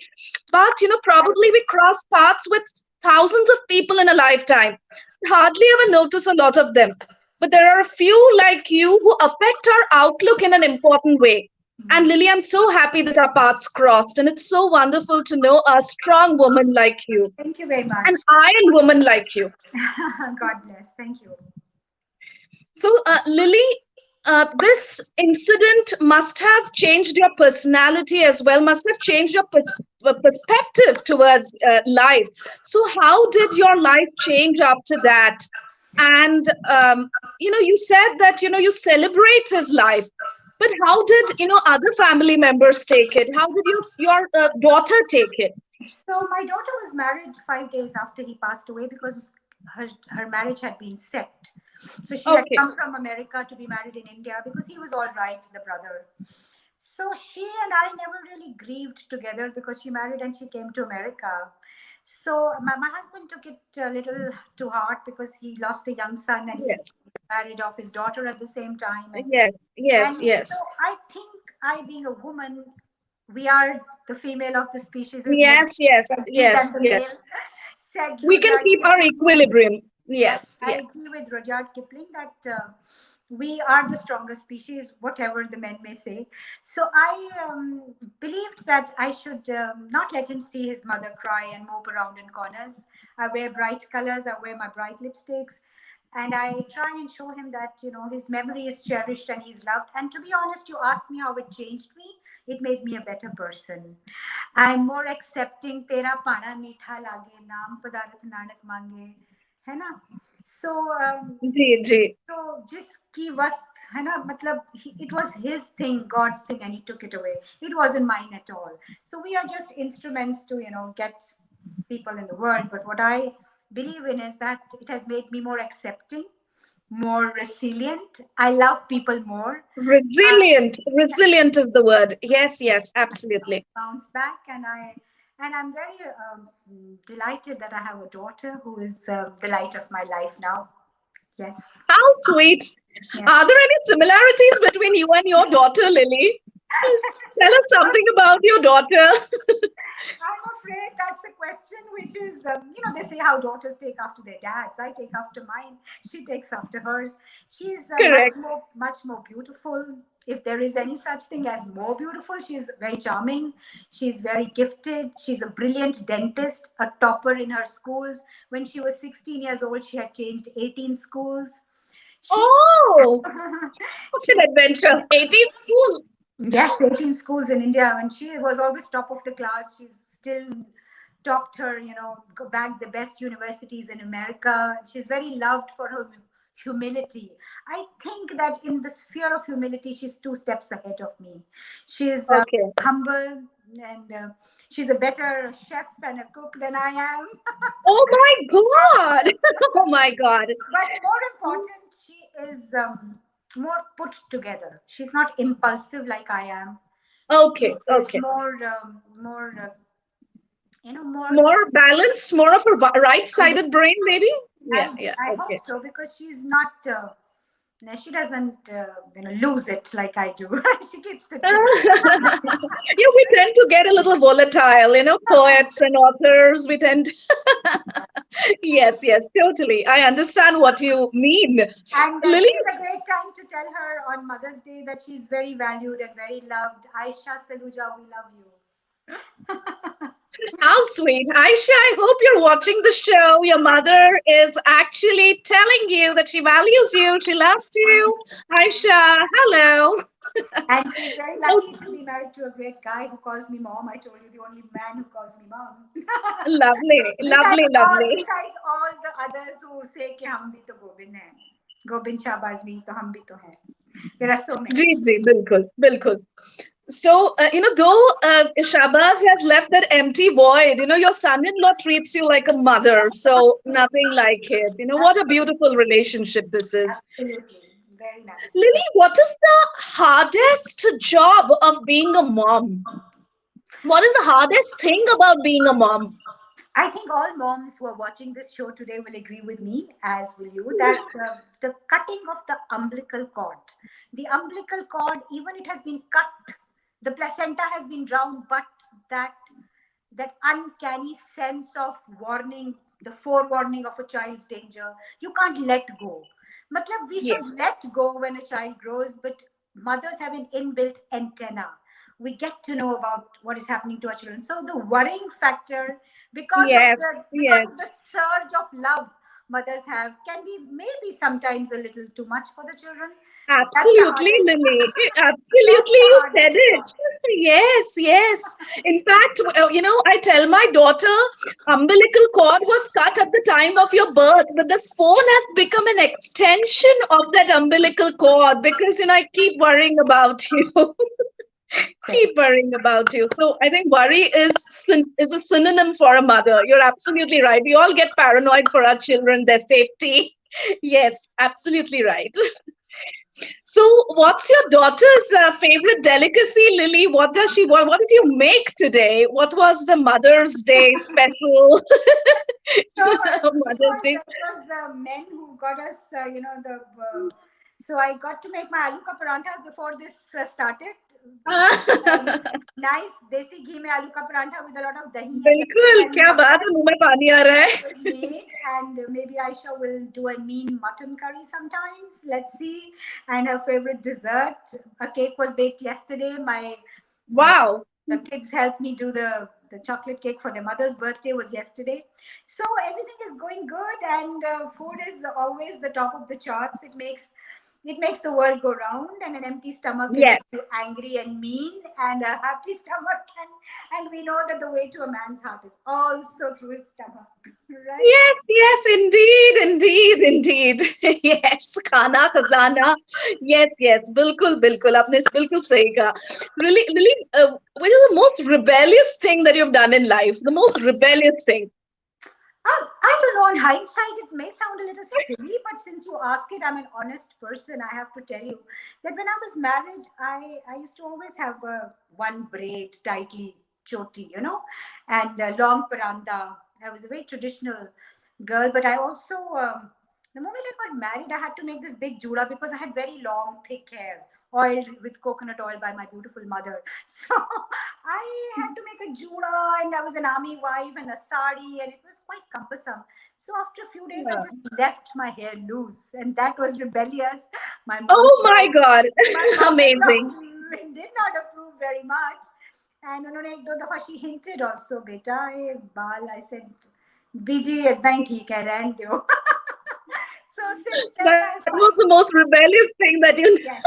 But, probably we cross paths with thousands of people in a lifetime. Hardly ever notice a lot of them. But there are a few like you who affect our outlook in an important way. And Lily, I'm so happy that our paths crossed. And it's so wonderful to know a strong woman like you, Thank you very much. an iron woman like you. God bless. Thank you. So, Lily, this incident must have changed your personality as well, must have changed your perspective towards life. So, how did your life change after that? And, you said that, you celebrate his life. But how did, other family members take it? How did your daughter take it? So my daughter was married 5 days after he passed away because her marriage had been set. So she had Okay. come from America to be married in India because he was all right, the brother. So she and I never really grieved together because she married and she came to America. So my husband took it a little to heart because he lost a young son and he Yes. married off his daughter at the same time. Yes. Yes. And so Yes. I think I, being a woman, we are the female of the species, as Yes. Yes. than Yes. the male, Yes. said We can Rudyard keep our Kipling. equilibrium. Yes, Yes. I Yes. agree with Rudyard Kipling that we are the strongest species, whatever the men may say. So I believed that I should not let him see his mother cry and mope around in corners. I wear bright colors, I wear my bright lipsticks, and I try and show him that his memory is cherished and he's loved. And to be honest, you asked me how it changed me. It made me a better person. I'm more accepting. Tera pana meetha lage, naam padarat nanak mange, है ना? So जी जी. so जिसकी वस्त है ना, मतलब it was his thing, God's thing, and he took it away. It wasn't mine at all. So we are just instruments to get people in the world. But what I believe in is that it has made me more accepting, more resilient. I love people more. Resilient. Resilient is the word. Yes, yes, absolutely. Bounce back, and I'm very delighted that I have a daughter who is the light of my life now. Yes. How sweet. Yes. Are there any similarities between you and your daughter, Lily? Tell us something about your daughter. I'm afraid that's a question which is, they say how daughters take after their dads. I take after mine. She takes after hers. She's Correct. much more beautiful. If there is any such thing as more beautiful, she's very charming. She's very gifted. She's a brilliant dentist, a topper in her schools. When she was 16 years old, she had changed 18 schools. Oh, what an adventure. 18 school. Yes, 18 schools in India. And she was always top of the class. She's still topped her, go back the best universities in America. She's very loved for her humility. I think that in the sphere of humility, she's 2 steps ahead of me. She's Okay. humble, and she's a better chef and a cook than I am. Oh my God. Oh my God. But more important, she is more put together. She's not impulsive like I am. Okay. She's Okay. more More balanced, more of a right-sided brain, maybe? Yeah. Yeah. I hope Okay. so, because she's not she doesn't lose it like I do. She keeps it together. We tend to get a little volatile, poets and authors, we tend. Yes, yes, totally. I understand what you mean. And Lily, this is a great time to tell her on Mother's Day that she's very valued and very loved. Aisha Saluja, we love you. how sweet. Aisha, I hope you're watching the show. Your mother is actually telling you that she values you, she loves you. Aisha, hello. And she's very lucky to be married to a great guy who calls me mom. I told you, the only man who calls me mom. Lovely, lovely, lovely. Besides all the others who say कि हम भी तो गोविंद हैं, गोविंद शाहबाज भी तो हम भी तो हैं. There are so many. जी जी बिल्कुल बिल्कुल. So, though Shabazz has left that empty void, your son-in-law treats you like a mother. So nothing like it. What a beautiful relationship this is. Absolutely. Very nice. Lily, what is the hardest job of being a mom? What is the hardest thing about being a mom? I think all moms who are watching this show today will agree with me, as will you, that the cutting of the umbilical cord, even it has been cut, the placenta has been drowned, but that that uncanny sense of warning, the forewarning of a child's danger, you can't let go. Matlab, we Yes, should let go when a child grows, but mothers have an inbuilt antenna. We get to know about what is happening to our children. So the worrying factor, yes, because of the yes. surge of love mothers have, can be maybe sometimes a little too much for the children. So that's the Absolutely, hardest. Lily. That's Absolutely, the you said hardest it. part. Yes, yes. In fact, I tell my daughter, umbilical cord was cut at the time of your birth, but this phone has become an extension of that umbilical cord because, I keep worrying about you. Keep worrying about you. So I think worry is a synonym for a mother. You're absolutely right. We all get paranoid for our children, their safety. Yes, absolutely right. So, what's your daughter's favorite delicacy, Lily? What does she want? What did you make today? What was the Mother's Day special? So Mother's Day. it was the men who got us, so I got to make my aloo ka paranthas before this started. Um, nice desi ghee mein aloo ka parantha with a lot of dahi and बिल्कुल and क्या बात है mustard. मुंह में पानी आ रहा That है was made, and maybe Aisha will do a mean mutton curry sometimes. Let's see. And her favorite dessert, a cake was baked yesterday. Uh, Wow. the kids helped me do the chocolate cake for their mother's birthday was yesterday. So everything is going good, and food is always the top of the charts. It makes the world go round, and an empty stomach can Yes. make you angry and mean, and a happy stomach can. And we know that the way to a man's heart is also through his stomach, right? Yes, yes, indeed, indeed, indeed. Yes, खाना खजाना. Yes, yes, बिल्कुल, बिल्कुल. आपने बिल्कुल सही कहा. Really, really, what is the most rebellious thing that you've done in life? The most rebellious thing. I don't know. In hindsight, it may sound a little silly, but since you ask it, I'm an honest person. I have to tell you that when I was married, I used to always have one braid tightly choti, and long paranda. I was a very traditional girl, but I also, the moment I got married, I had to make this big juda because I had very long, thick hair, oiled with coconut oil by my beautiful mother. So I had to make a juda, and I was an army wife and a sari, and it was quite cumbersome. So after a few days, I Yeah. just left my hair loose, and that was rebellious. My mom Oh my was, God. my mother-in-law Amazing. did not approve very much, and उन्होंने एक दो दफा she hinted also, बेटा ये बाल, I said, बीजी इतना ही ठीक है, रहने दो. So since then, That I was the find, most rebellious thing that you. yes,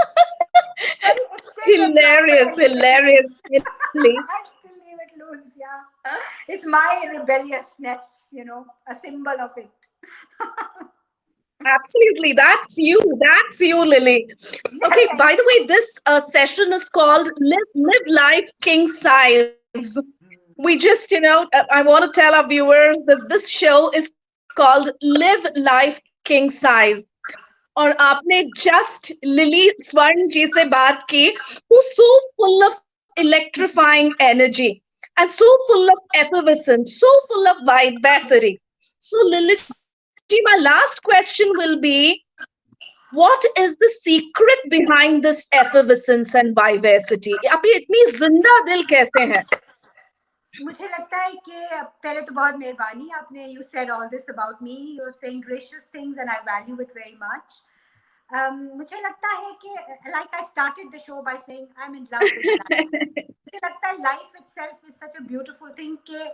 it's still very Hilarious, long. hilarious, Lily. I still leave it loose. Yeah, it's my rebelliousness. A symbol of it. Absolutely. That's you. That's you, Lily. Okay, Yeah. by the way, this session is called Live Life King Size. We just, I want to tell our viewers that this show is called Live Life King Size. और आपने just lily स्वर्ण जी से बात की who's so full of electrifying energy and so full of effervescence, so full of vivacity. So Lily ji, my last question will be, what is the secret behind this effervescence and vivacity? आप ये इतनी जिंदा दिल कैसे हैं? मुझे लगता है कि पहले तो बहुत मेहरबानी आपने you said all this about me. You're saying gracious things and I value it very much. मुझे लगता है कि like I started the show by saying I'm in love with life. मुझे लगता है life itself is such a beautiful thing कि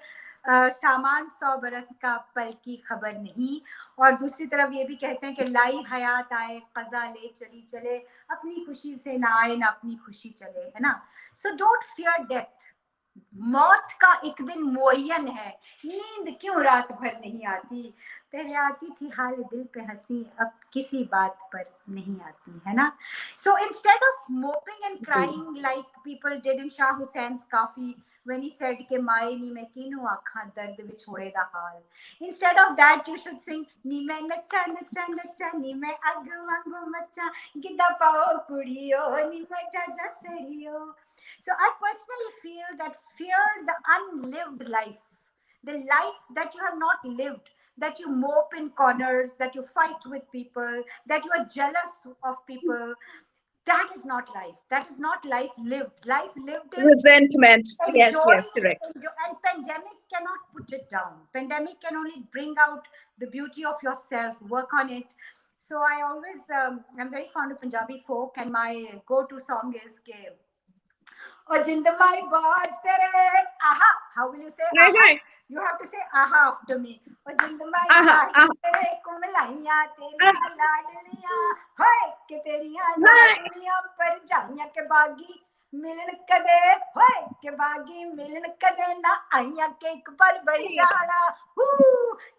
सामान 100 बरस का पल की खबर नहीं, और दूसरी तरफ ये भी कहते हैं कि लाई हयात आए कज़ा ले चली चले, अपनी खुशी से ना आए ना अपनी खुशी चले, है ना. So don't fear death. मौत का एक दिन मुअय्यन है. नींद क्यों रात भर नहीं आती, पहले आती थी हाल दिल पे हंसी, अब किसी बात पर नहीं आती, है ना. So instead of moping and crying like people did in Shah Hussein's Kafi when he said ke maaye ni मैं किनू आखा दर्द विछोड़े दा हाल, instead of that you should sing नी मैं नच्चा नच्चा नच्चा नी मैं अग वांगू मच्चा गिद्दा पाओ कुड़ियो नी मैं जाजा सड़ियो. So I personally feel that fear the unlived life the life that you have not lived, that you mope in corners, that you fight with people, that you are jealous of people. That is not life. That is not life lived. Life lived is Resentment. Yes, yes, enjoying, correct. and pandemic cannot put it down. Pandemic can only bring out the beauty of yourself, work on it. So I always, I'm very fond of Punjabi folk, and my go-to song is ke, or Jindamai Baj Tere. Aha. How will you say Right, aha? right. You have to say aha after me. Or Jindamai Aha, Baj aha, Tere Kumlaiya aha. Teriya Ladliya. Hoy ke teriya Right. ladliya par jaiya ke bagi. मिलन कदे होए के बागी मिलन कदे ना आइया के एक पल बही जाना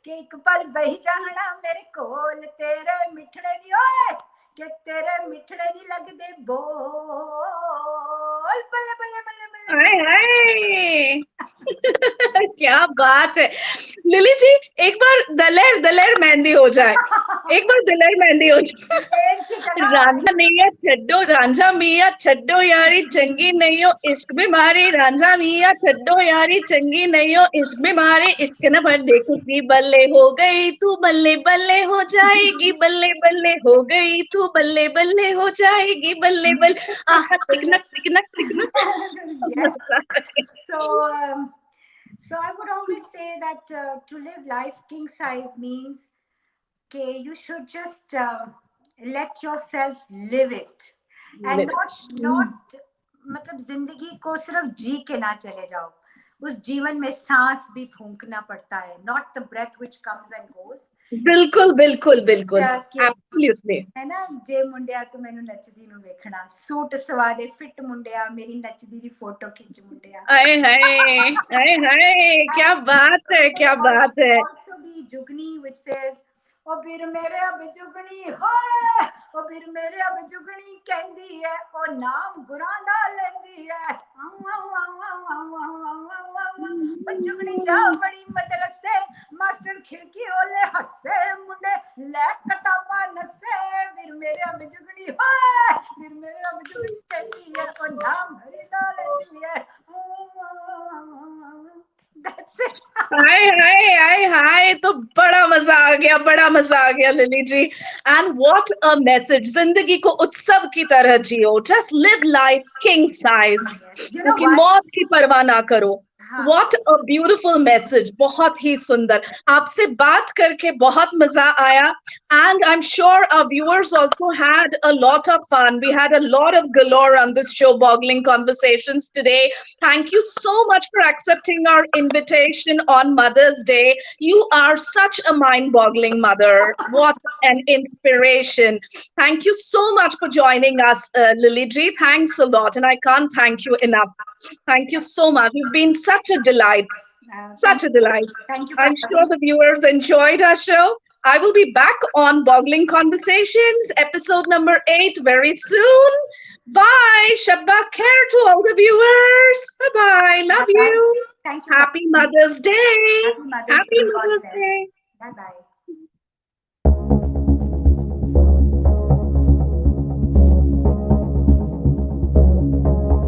के एक पल बही जाना मेरे कोल तेरे मिठड़े नी ओए के तेरे मिठड़े नी लगदे बोल बल्ले बल्ले बल्ले बल्ले हाय हाय क्या बात है लिली जी, एक बार दलेर दलेर मेहंदी हो जाए, एक बार दलेर मेहंदी हो जाए। एक की जगह रांझा मिया छड्डो यारी चंगी नहीं हो इश्क में मारी, रांझा मिया छड्डो यारी चंगी नहीं हो इश्क में मारी, इश्क न भर देखो सी बल्ले हो गई तू बल्ले बल्ले हो जाएगी, बल्ले बल्ले हो गई तू बल्ले बल्ले हो जाएगी, बल्ले बल्ले आहा तिकनक तिकनक yes. तिकनक। So I would always say that to live life king size means okay, you should just let yourself live it, and not मतलब जिंदगी को सिर्फ जी के ना चले जाओ, उस जीवन में सांस भी फूंकना पड़ता है, not the breath which comes and goes. बिल्कुल बिल्कुल बिल्कुल एब्सोल्युटली है ना जे मुंडिया तू मैनू नचदी नु वेखना, सूट सवा दे फिट मुंडिया मेरी नचदी दी फोटो खिंच मुंडिया। हाय हाय हाय हाय क्या बात है, क्या बात है। Also be जुगनी which says ओ बीर मेरे अब जुगनी होए, ओ बीर मेरे अब जुगनी कहंदी है, ओ नाम गुरां दा लैंदी है, ओ जुगनी जा बड़ी मदरसे मास्टर खिड़की ओले हसे मुंडे ले किताबा नसे, बीर मेरे अब जुगनी होए, बीर मेरे अब जुगनी कहंदी है, ओ नाम हरी दा लैंदी है। That's it. हाय हाय हाय हाय, तो बड़ा मजा आ गया, बड़ा मजा आ गया Lily ji. And what a message, जिंदगी को उत्सव की तरह जियो, just live life king size, क्योंकि मौत की परवाह ना करो। What a beautiful message, बहुत ही सुंदर। आपसे बात करके बहुत मजा आया, and I'm sure our viewers also had a lot of fun. We had a lot of galore on this show, Boggling Conversations today. Thank you so much for accepting our invitation on Mother's Day. You are such a mind-boggling mother. What an inspiration. Thank you so much for joining us, Lily Ji. Thanks a lot, and I can't thank you enough. Thank you so much. You've been such a delight. Such a delight. Thank you. I'm sure the viewers enjoyed our show. I will be back on Boggling Conversations, episode number 8, very soon. Bye. Shabba khair to all the viewers. Bye-bye. Love you. Thank you. Happy Mother's Day. Happy Mother's Day. Bye-bye.